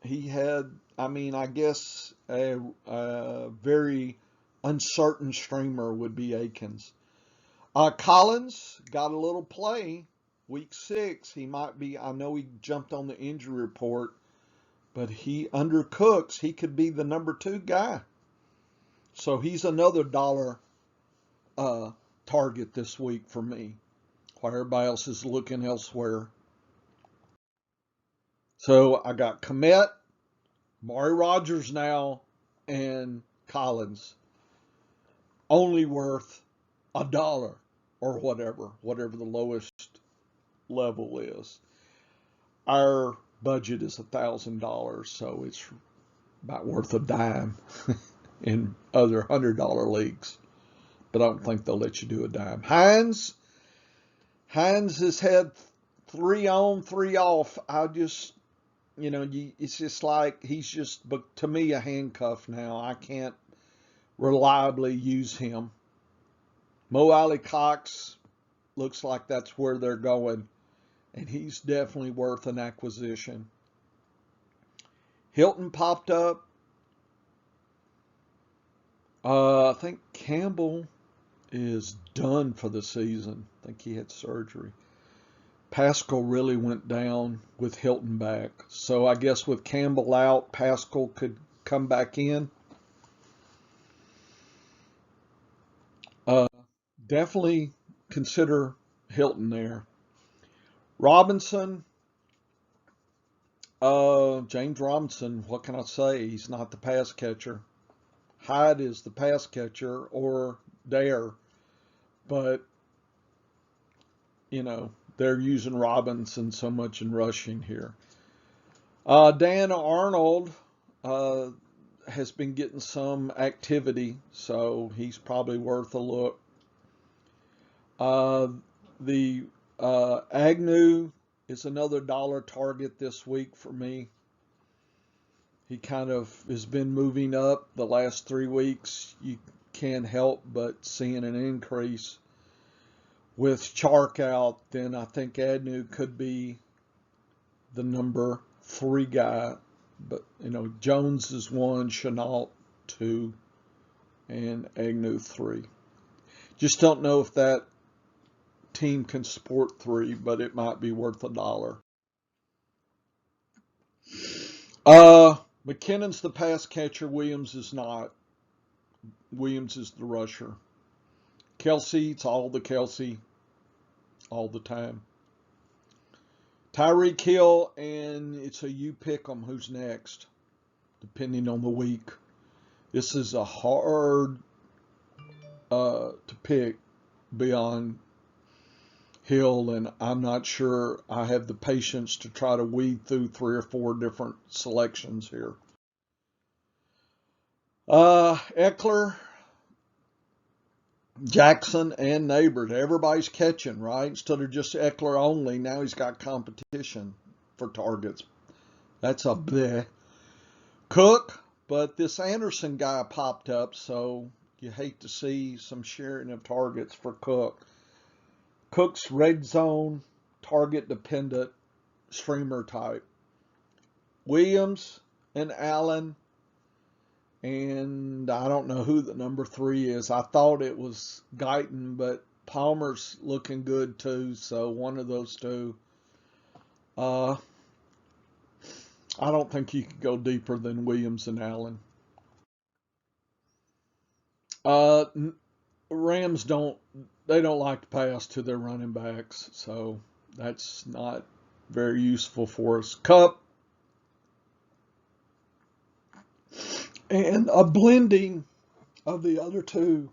He had, I guess a very uncertain streamer would be Akins. Collins got a little play. Week 6, he might be, I know he jumped on the injury report, but he undercooks. He could be the number 2 guy. So he's another dollar target this week for me, while everybody else is looking elsewhere. So I got Komet, Amari Rogers now, and Collins. Only worth a dollar or whatever the lowest level is. Our budget is $1,000, so it's about worth a dime in other $100 leagues. But I don't think they'll let you do a dime. Hines has had 3 on, 3 off. It's just like he's just, to me, a handcuff now. I can't reliably use him. Mo Alley Cox looks like that's where they're going, and he's definitely worth an acquisition. Hilton popped up. I think Campbell is done for the season. I think he had surgery. Pascal really went down with Hilton back. So I guess with Campbell out, Pascal could come back in. Definitely consider Hilton there. Robinson, James Robinson, what can I say? He's not the pass catcher. Hyde is the pass catcher, or Dare. But, they're using Robinson so much in rushing here. Dan Arnold uh, has been getting some activity, so he's probably worth a look. Uh, the Agnew is another dollar target this week for me. He kind of has been moving up the last 3 weeks. You can't help but seeing an increase. With Chark out, then I think Agnew could be the number 3 guy. But, Jones is 1, Chenault 2, and Agnew 3. Just don't know if that team can support 3, but it might be worth a dollar. McKinnon's the pass catcher. Williams is not. Williams is the rusher. Kelsey, it's all the Kelsey all the time. Tyreek Hill, and it's a you pick 'em who's next, depending on the week. This is a hard to pick beyond Hill, and I'm not sure I have the patience to try to weed through 3 or 4 different selections here. Eckler, Jackson, and Neighbors. Everybody's catching, right? Instead of just Eckler only, now he's got competition for targets. That's a bleh. Cook, but this Anderson guy popped up, so you hate to see some sharing of targets for Cook. Cook's red zone, target dependent, streamer type. Williams and Allen, and I don't know who the number 3 is. I thought it was Guyton, but Palmer's looking good too, so one of those two. I don't think you could go deeper than Williams and Allen. Rams don't like to pass to their running backs, so that's not very useful for us. Cup, and a blending of the other two.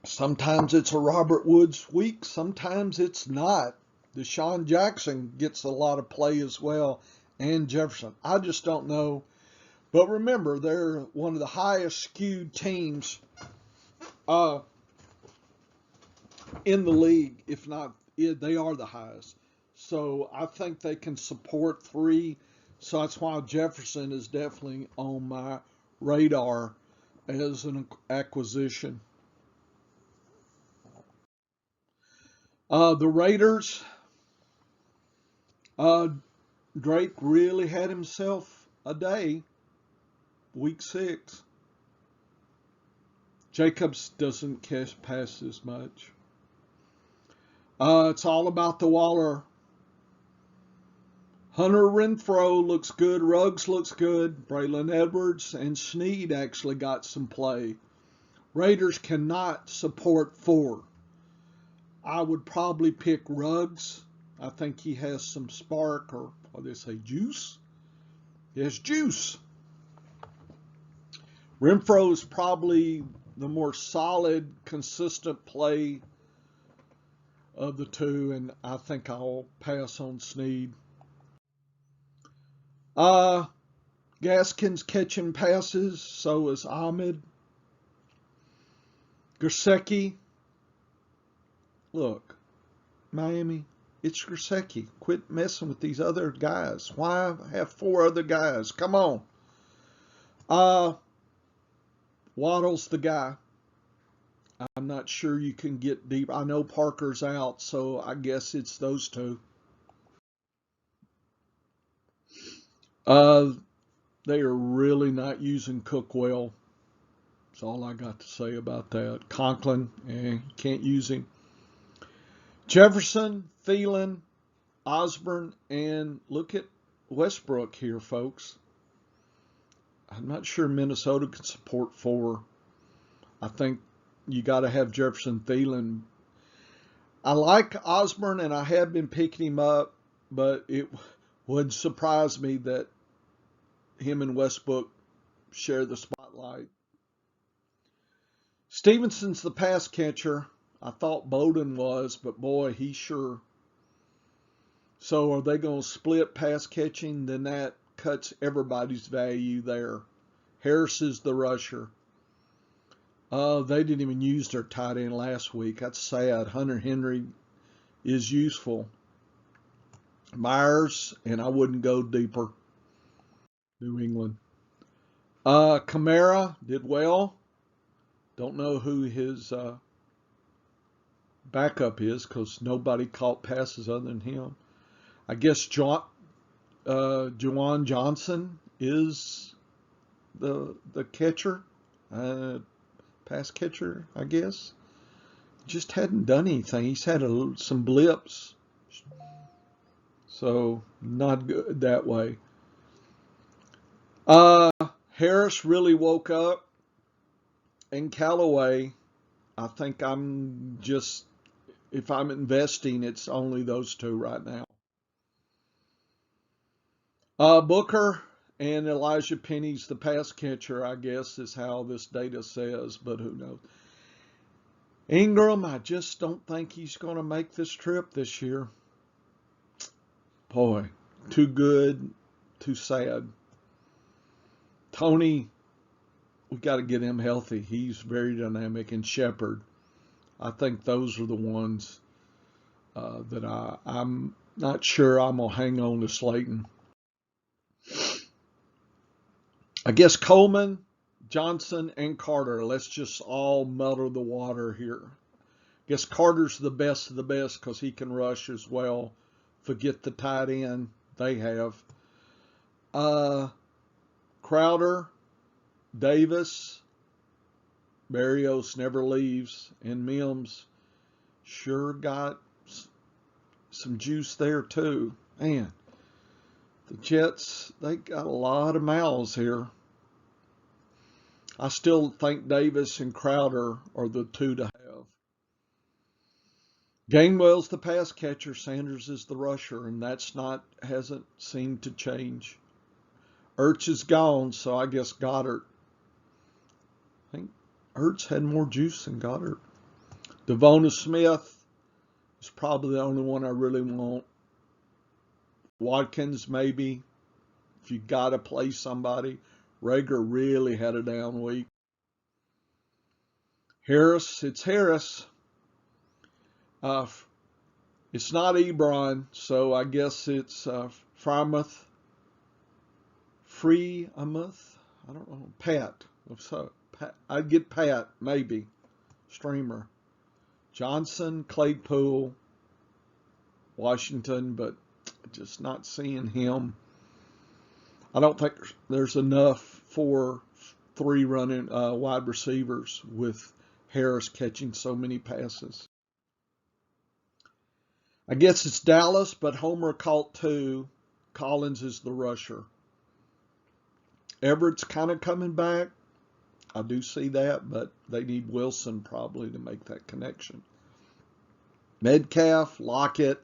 Sometimes it's a Robert Woods week, sometimes it's not. Deshaun Jackson gets a lot of play as well, and Jefferson. I just don't know. But remember, they're one of the highest skewed teams in the league, if not, they are the highest. So I think they can support 3. So that's why Jefferson is definitely on my radar as an acquisition. The Raiders, Drake really had himself a day, week 6. Jacobs doesn't catch passes much. It's all about the Waller. Hunter Renfrow looks good. Ruggs looks good. Braylon Edwards and Snead actually got some play. Raiders cannot support 4. I would probably pick Ruggs. I think he has some spark, or what do they say, juice? He has juice. Renfrow is probably the more solid, consistent play of the 2, and I think I'll pass on Snead. Gaskin's catching passes, so is Ahmed. Gesicki. Look, Miami, it's Gesicki. Quit messing with these other guys. Why have 4 other guys? Come on. Waddle's the guy. I'm not sure you can get deep. I know Parker's out, so I guess it's those 2. They are really not using Cook well. That's all I got to say about that. Conklin, can't use him. Jefferson, Thielen, Osborne, and look at Westbrook here, folks. I'm not sure Minnesota can support 4. I think you got to have Jefferson, Thielen. I like Osborne, and I have been picking him up, but it would surprise me that him and Westbrook share the spotlight. Stevenson's the pass catcher. I thought Bowden was, but boy, he sure So are they going to split pass catching? Then that cuts everybody's value there. Harris is the rusher. They didn't even use their tight end last week. That's sad. Hunter Henry is useful. Myers, and I wouldn't go deeper. New England. Kamara did well. Don't know who his backup is because nobody caught passes other than him. I guess Juwan Johnson is the catcher, pass catcher, I guess. Just hadn't done anything. He's had some blips, so not good that way. Harris really woke up, and Callaway, I think if I'm investing, it's only those two right now. Booker and Elijah Penny's the pass catcher, I guess, is how this data says, but who knows. Ingram, I just don't think he's going to make this trip this year. Boy, too good, too sad. Tony, we got to get him healthy. He's very dynamic. And Shepard, I think those are the ones that I'm not sure I'm going to hang on to Slayton. I guess Coleman, Johnson, and Carter. Let's just all muddle the water here. I guess Carter's the best of the best because he can rush as well. Forget the tight end they have. Crowder, Davis, Berrios never leaves, and Mims sure got some juice there too. Man, the Jets, they got a lot of mouths here. I still think Davis and Crowder are the two to have. Gainwell's the pass catcher, Sanders is the rusher, and hasn't seemed to change. Ertz is gone, so I guess Goddard. I think Ertz had more juice than Goddard. Devonta Smith is probably the only one I really want. Watkins, maybe, if you got to play somebody. Rager really had a down week. Harris, it's Harris. It's not Ebron, so I guess it's Frymouth. I don't know. Pat. So I'd get Pat, maybe. Streamer. Johnson, Claypool, Washington, but just not seeing him. I don't think there's enough for three running wide receivers with Harris catching so many passes. I guess it's Dallas, but Homer caught two. Collins is the rusher. Everett's kind of coming back. I do see that, but they need Wilson probably to make that connection. Metcalf, Lockett,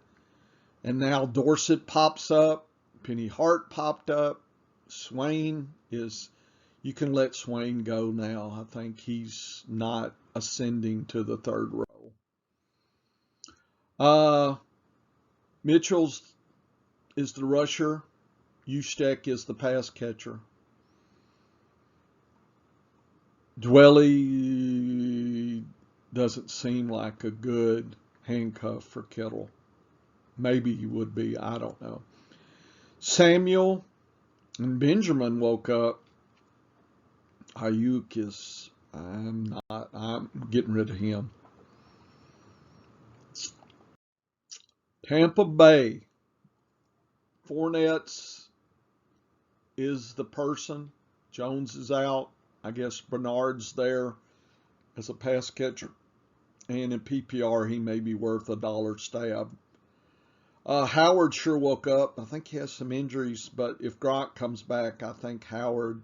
and now Dorsett pops up. Penny Hart popped up. Swain you can let Swain go now. I think he's not ascending to the third row. Mitchell's is the rusher. Ustek is the pass catcher. Dwelly doesn't seem like a good handcuff for Kittle. Maybe he would be. I don't know. Samuel and Benjamin woke up. Ayuk is, I'm getting rid of him. Tampa Bay. Fournette is the person. Jones is out. I guess Bernard's there as a pass catcher. And in PPR, he may be worth $1 stab. Howard sure woke up. I think he has some injuries, but if Gronk comes back, I think Howard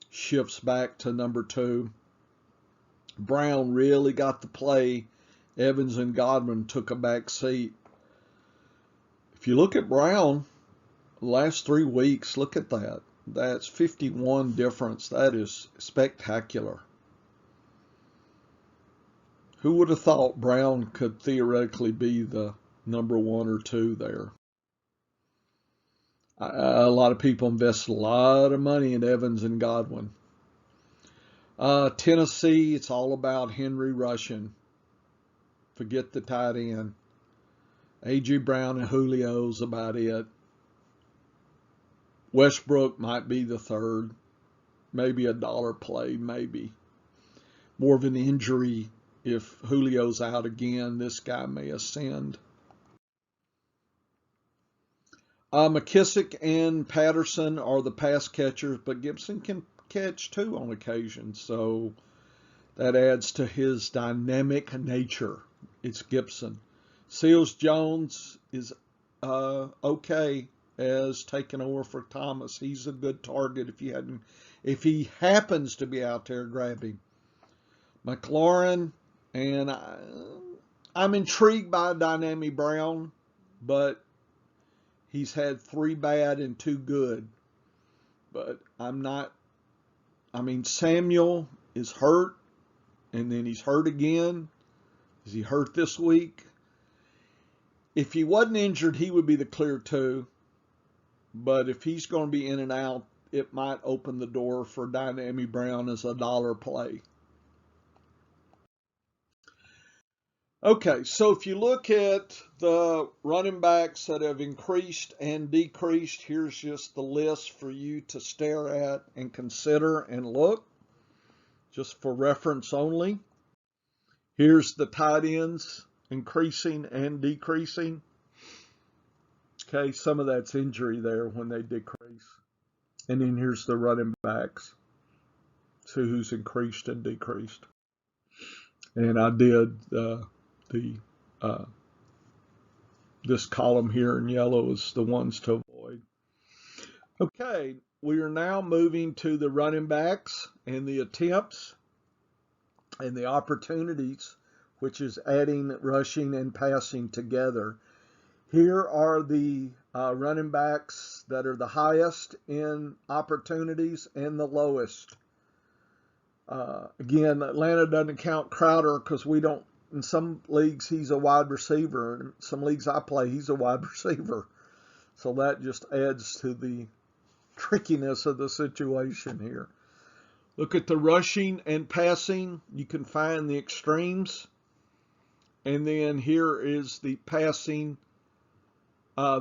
shifts back to number 2. Brown really got the play. Evans and Godwin took a back seat. If you look at Brown, the last 3 weeks, look at that. That's 51 difference. That is spectacular. Who would have thought Brown could theoretically be the number 1 or 2 there? A lot of people invest a lot of money in Evans and Godwin. Tennessee, it's all about Henry rushing. Forget the tight end. A.J. Brown and Julio's about it. Westbrook might be the third. Maybe a dollar play, maybe. More of an injury. If Julio's out again, this guy may ascend. McKissick and Patterson are the pass catchers, but Gibson can catch too on occasion. So that adds to his dynamic nature. It's Gibson. Seals Jones is okay as taking over for Thomas. He's a good target if he happens to be out there, grab him. McLaurin, and I'm intrigued by Dynamic Brown, but he's had 3 bad and 2 good. But I'm not. I mean, Samuel is hurt, and then he's hurt again. Is he hurt this week? If he wasn't injured, he would be the clear 2. But if he's going to be in and out, it might open the door for Dynamic Brown as a dollar play. Okay, so if you look at the running backs that have increased and decreased, here's just the list for you to stare at and consider and look, just for reference only. Here's the tight ends increasing and decreasing. Okay, some of that's injury there when they decrease. And then here's the running backs. See who's increased and decreased. And I did this column here in yellow is the ones to avoid. Okay, we are now moving to the running backs and the attempts and the opportunities, which is adding rushing and passing together. Here are the running backs that are the highest in opportunities and the lowest. Again, Atlanta doesn't count Crowder because we don't. In some leagues, he's a wide receiver. In some leagues I play, he's a wide receiver. So that just adds to the trickiness of the situation here. Look at the rushing and passing. You can find the extremes. And then here is the passing.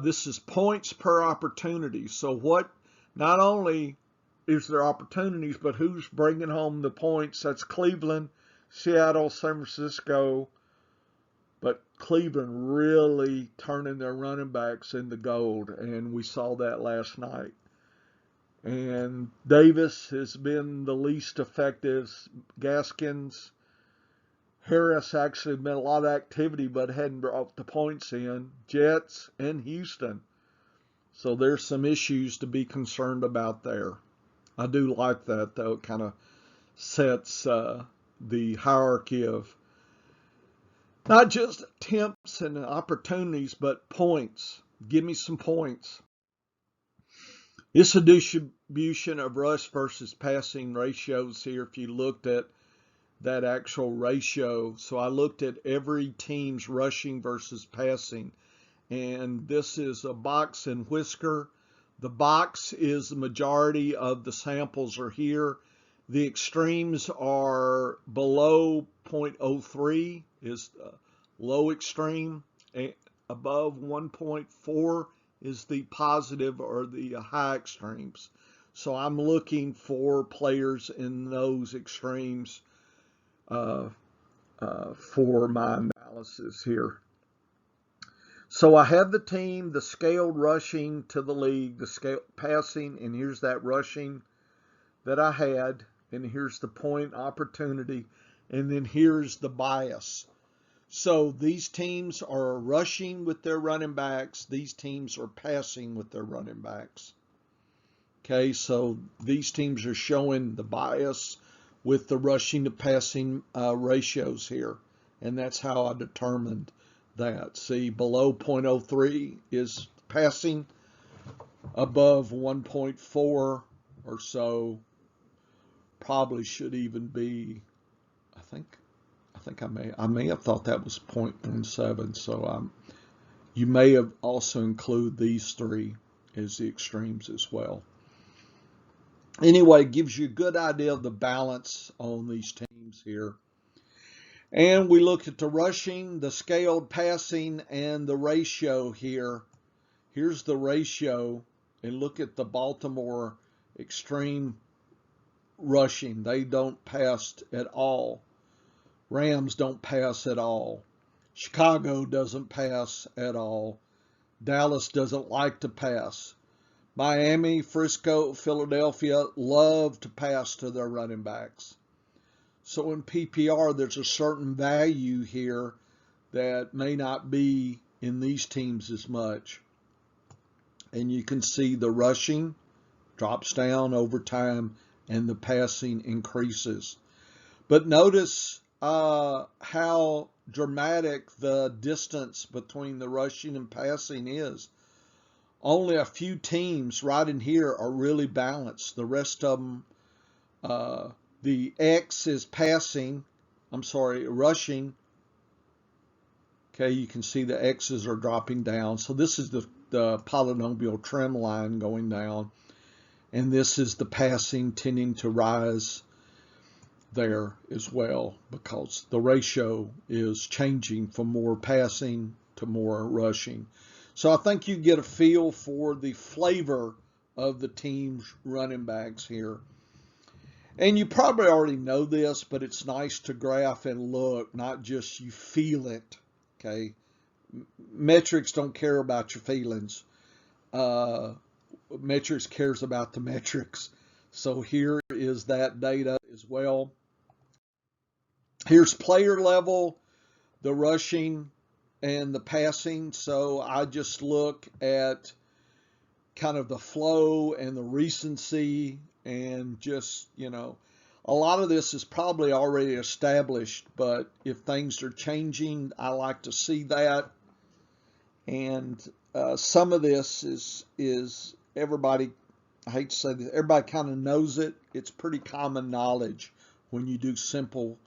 This is points per opportunity. So what, not only is there opportunities, but who's bringing home the points? That's Cleveland, Seattle, San Francisco. But Cleveland really turning their running backs into gold, and we saw that last night. And Davis has been the least effective. Gaskins, Harris actually been a lot of activity, but hadn't brought the points in. Jets and Houston. So there's some issues to be concerned about there. I do like that, though. It kind of sets the hierarchy of not just attempts and opportunities, but points. Give me some points. It's a distribution of rush versus passing ratios here. If you looked at that actual ratio, so I looked at every team's rushing versus passing, and this is a box and whisker. The box is the majority of the samples are here. The extremes are below 0.03 is low extreme, and above 1.4 is the positive or the high extremes. So I'm looking for players in those extremes for my analysis here. So I have the team, the scaled rushing to the league, the scale passing, and here's that rushing that I had, and here's the point opportunity, and then here's the bias. So these teams are rushing with their running backs. These teams are passing with their running backs. Okay, so these teams are showing the bias with the rushing to passing ratios here, and that's how I determined that. See, below 0.03 is passing, above 1.4 or so probably should even be, I think I may have thought that was 0.17. So you may have also include these three as the extremes as well. Anyway, it gives you a good idea of the balance on these teams here. And we look at the rushing, the scaled passing, and the ratio here. Here's the ratio, and look at the Baltimore extreme rushing. They don't pass at all. Rams don't pass at all. Chicago doesn't pass at all. Dallas doesn't like to pass. Miami, Frisco, Philadelphia love to pass to their running backs. So in PPR, there's a certain value here that may not be in these teams as much. And you can see the rushing drops down over time and the passing increases. But notice how dramatic the distance between the rushing and passing is. Only a few teams right in here are really balanced. The rest of them, the X is rushing. Okay, you can see the X's are dropping down. So this is the polynomial trend line going down. And this is the passing tending to rise there as well, because the ratio is changing from more passing to more rushing. So I think you get a feel for the flavor of the team's running backs here. And you probably already know this, but it's nice to graph and look, not just you feel it. Okay, metrics don't care about your feelings. Metrics cares about the metrics. So here is that data as well. Here's player level, the rushing and the passing. So I just look at kind of the flow and the recency, and just, a lot of this is probably already established, but if things are changing, I like to see that. And some of this is everybody, I hate to say this, everybody kind of knows it. It's pretty common knowledge when you do simple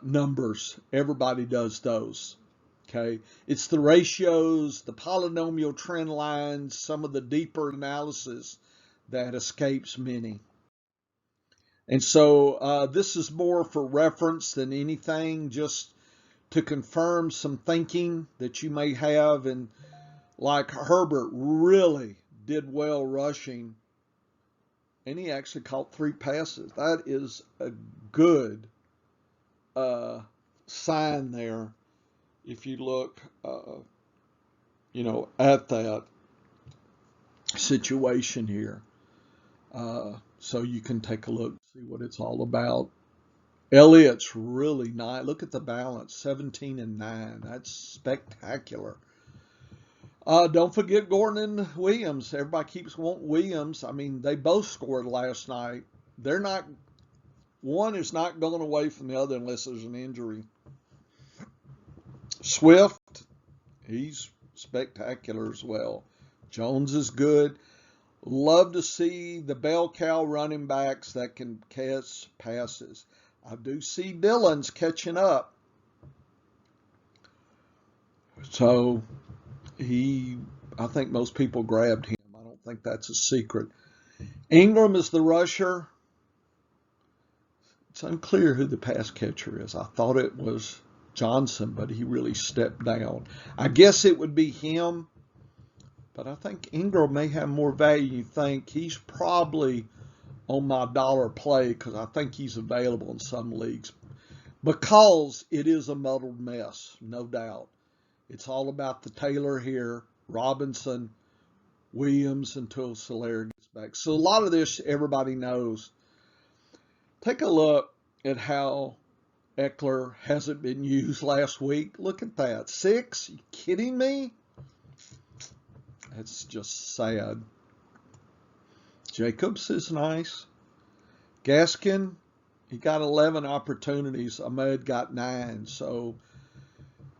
numbers. Everybody does those. Okay, it's the ratios, the polynomial trend lines, some of the deeper analysis that escapes many. And so this is more for reference than anything, just to confirm some thinking that you may have. And like Herbert really did well rushing, and he actually caught 3 passes. That is a good sign there if you look, at that situation here. So you can take a look, see what it's all about. Elliott's really nice. Look at the balance, 17 and 9. That's spectacular. Don't forget Gordon and Williams. Everybody keeps wanting Williams. I mean, they both scored last night. One is not going away from the other unless there's an injury. Swift, he's spectacular as well. Jones is good. Love to see the bell cow running backs that can catch passes. I do see Dillon's catching up. So I think most people grabbed him. I don't think that's a secret. Ingram is the rusher. It's unclear who the pass catcher is. I thought it was Johnson, but he really stepped down. I guess it would be him, but I think Ingram may have more value. You think he's probably on my dollar play because I think he's available in some leagues, because it is a muddled mess, no doubt. It's all about the Taylor here, Robinson, Williams until Solaire gets back. So a lot of this everybody knows. Take a look at how Eckler hasn't been used last week. Look at that. 6? You kidding me? That's just sad. Jacobs is nice. Gaskin, he got 11 opportunities. Ahmed got 9. So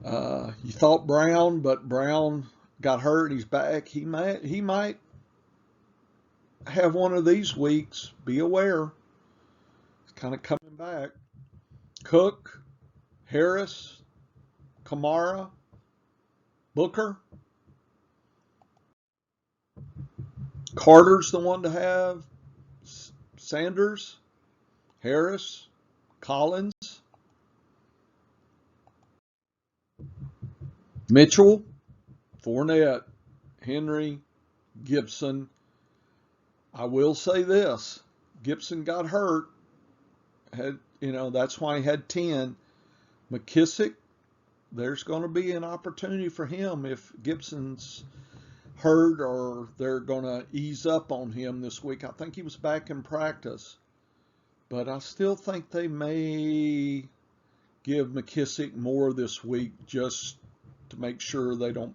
you thought Brown, but Brown got hurt. He's back. He might have one of these weeks. Be aware. He's kind of coming back. Cook, Harris, Kamara, Booker. Carter's the one to have. Sanders, Harris, Collins, Mitchell, Fournette, Henry, Gibson. I will say this. Gibson got hurt. That's why he had 10. McKissick, there's going to be an opportunity for him if Gibson's hurt or they're going to ease up on him this week. I think he was back in practice. But I still think they may give McKissick more this week just to make sure they don't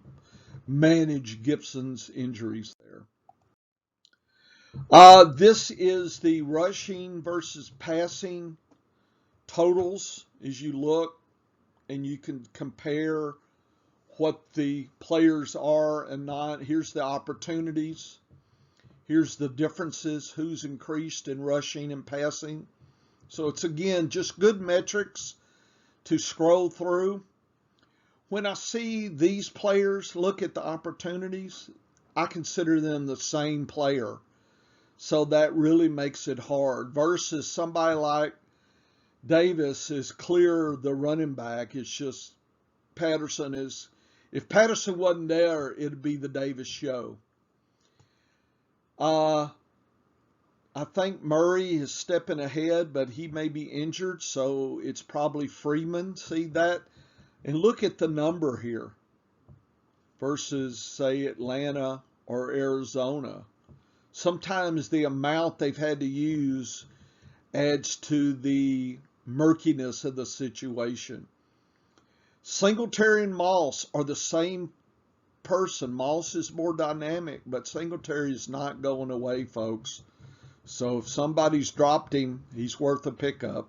manage Gibson's injuries there. This is the rushing versus passing totals as you look, and you can compare what the players are and not. Here's the opportunities. Here's the differences, who's increased in rushing and passing. So it's, again, just good metrics to scroll through. When I see these players look at the opportunities, I consider them the same player. So that really makes it hard versus somebody like Davis is clear the running back. It's just Patterson is, if Patterson wasn't there, it'd be the Davis show. I think Murray is stepping ahead, but he may be injured, so it's probably Freeman. See that? And look at the number here versus, say, Atlanta or Arizona. Sometimes the amount they've had to use adds to the murkiness of the situation. Singletary and Moss are the same person. Moss is more dynamic, but Singletary is not going away, folks. So if somebody's dropped him, he's worth a pickup.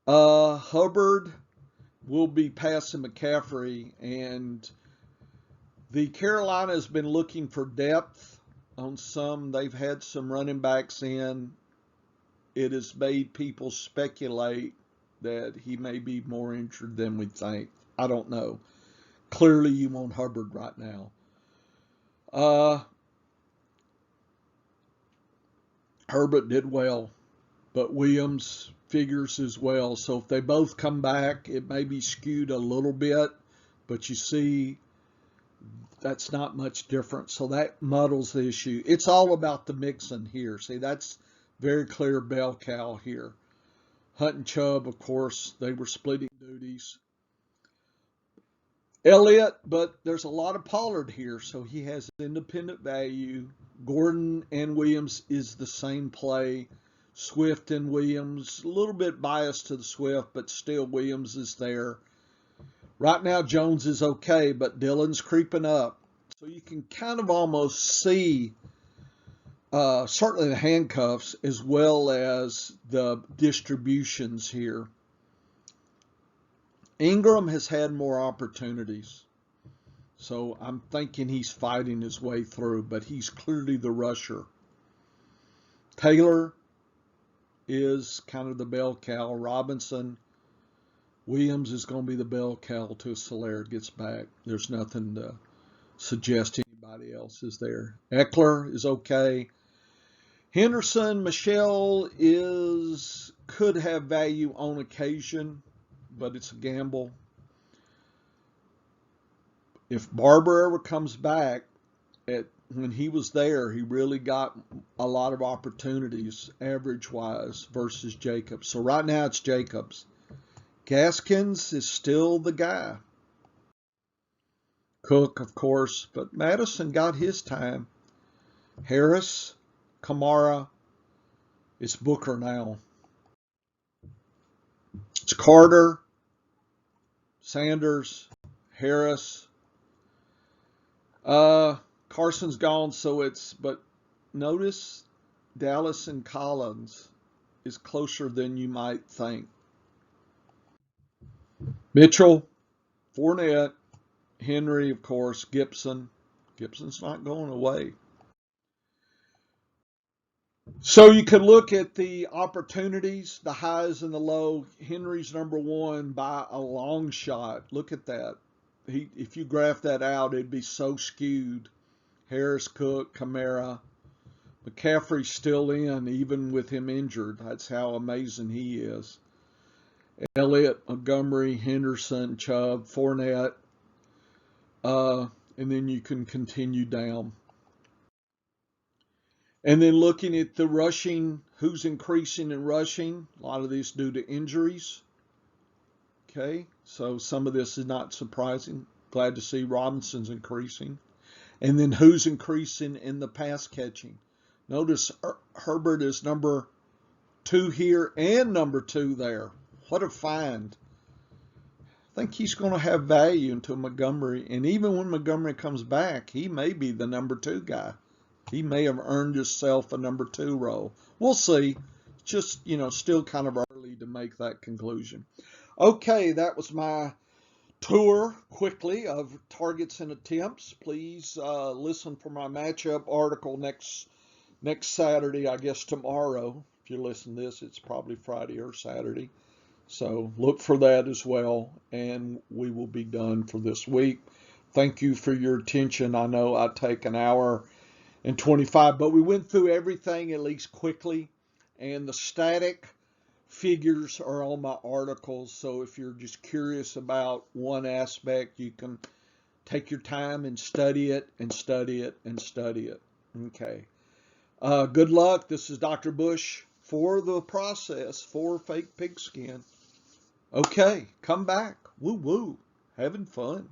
Hubbard will be passing McCaffrey, and the Carolina has been looking for depth on some. They've had some running backs in. It has made people speculate that he may be more injured than we think. I don't know. Clearly, you want Hubbard right now. Herbert did well, but Williams figures as well. So if they both come back, it may be skewed a little bit, but you see that's not much different. So that muddles the issue. It's all about the mixing here. See, that's very clear bell cow here. Hunt and Chubb, of course, they were splitting duties. Elliott, but there's a lot of Pollard here, so he has independent value. Gordon and Williams is the same play. Swift and Williams, a little bit biased to the Swift, but still Williams is there. Right now, Jones is okay, but Dillon's creeping up. So you can kind of almost see certainly the handcuffs as well as the distributions here. Ingram has had more opportunities. So I'm thinking he's fighting his way through, but he's clearly the rusher. Taylor is kind of the bell cow. Robinson, Williams is going to be the bell cow till Solaire gets back. There's nothing to suggest anybody else is there. Eckler is okay. Henderson, Michelle could have value on occasion, but it's a gamble. If Barber ever comes back, when he was there, he really got a lot of opportunities average-wise versus Jacobs. So right now it's Jacobs. Gaskins is still the guy. Cook, of course, but Madison got his time. Harris, Kamara, it's Booker now. It's Carter, Sanders, Harris. Carson's gone, but notice Dallas and Collins is closer than you might think. Mitchell, Fournette, Henry, of course, Gibson. Gibson's not going away. So you can look at the opportunities, the highs and the low. Henry's number one by a long shot. Look at that. If you graph that out, it'd be so skewed. Harris, Cook, Kamara. McCaffrey's still in, even with him injured. That's how amazing he is. Elliott, Montgomery, Henderson, Chubb, Fournette. And then you can continue down. And then looking at the rushing, who's increasing in rushing, a lot of this due to injuries. Okay, so some of this is not surprising. Glad to see Robinson's increasing. And then who's increasing in the pass catching. Notice Herbert is number 2 here and number 2 there. What a find. I think he's going to have value until Montgomery. And even when Montgomery comes back, he may be the number 2 guy. He may have earned himself a number 2 role. We'll see. Just, still kind of early to make that conclusion. Okay, that was my tour quickly of targets and attempts. Please listen for my matchup article next Saturday, I guess tomorrow. If you listen to this, it's probably Friday or Saturday. So look for that as well, and we will be done for this week. Thank you for your attention. I know I take an hour and 25, but we went through everything at least quickly, and the static figures are on my articles. So if you're just curious about one aspect, you can take your time and study it and study it and study it. Okay. Good luck. This is Dr. Bush for the process for fake pigskin. Okay, come back. Woo woo. Having fun.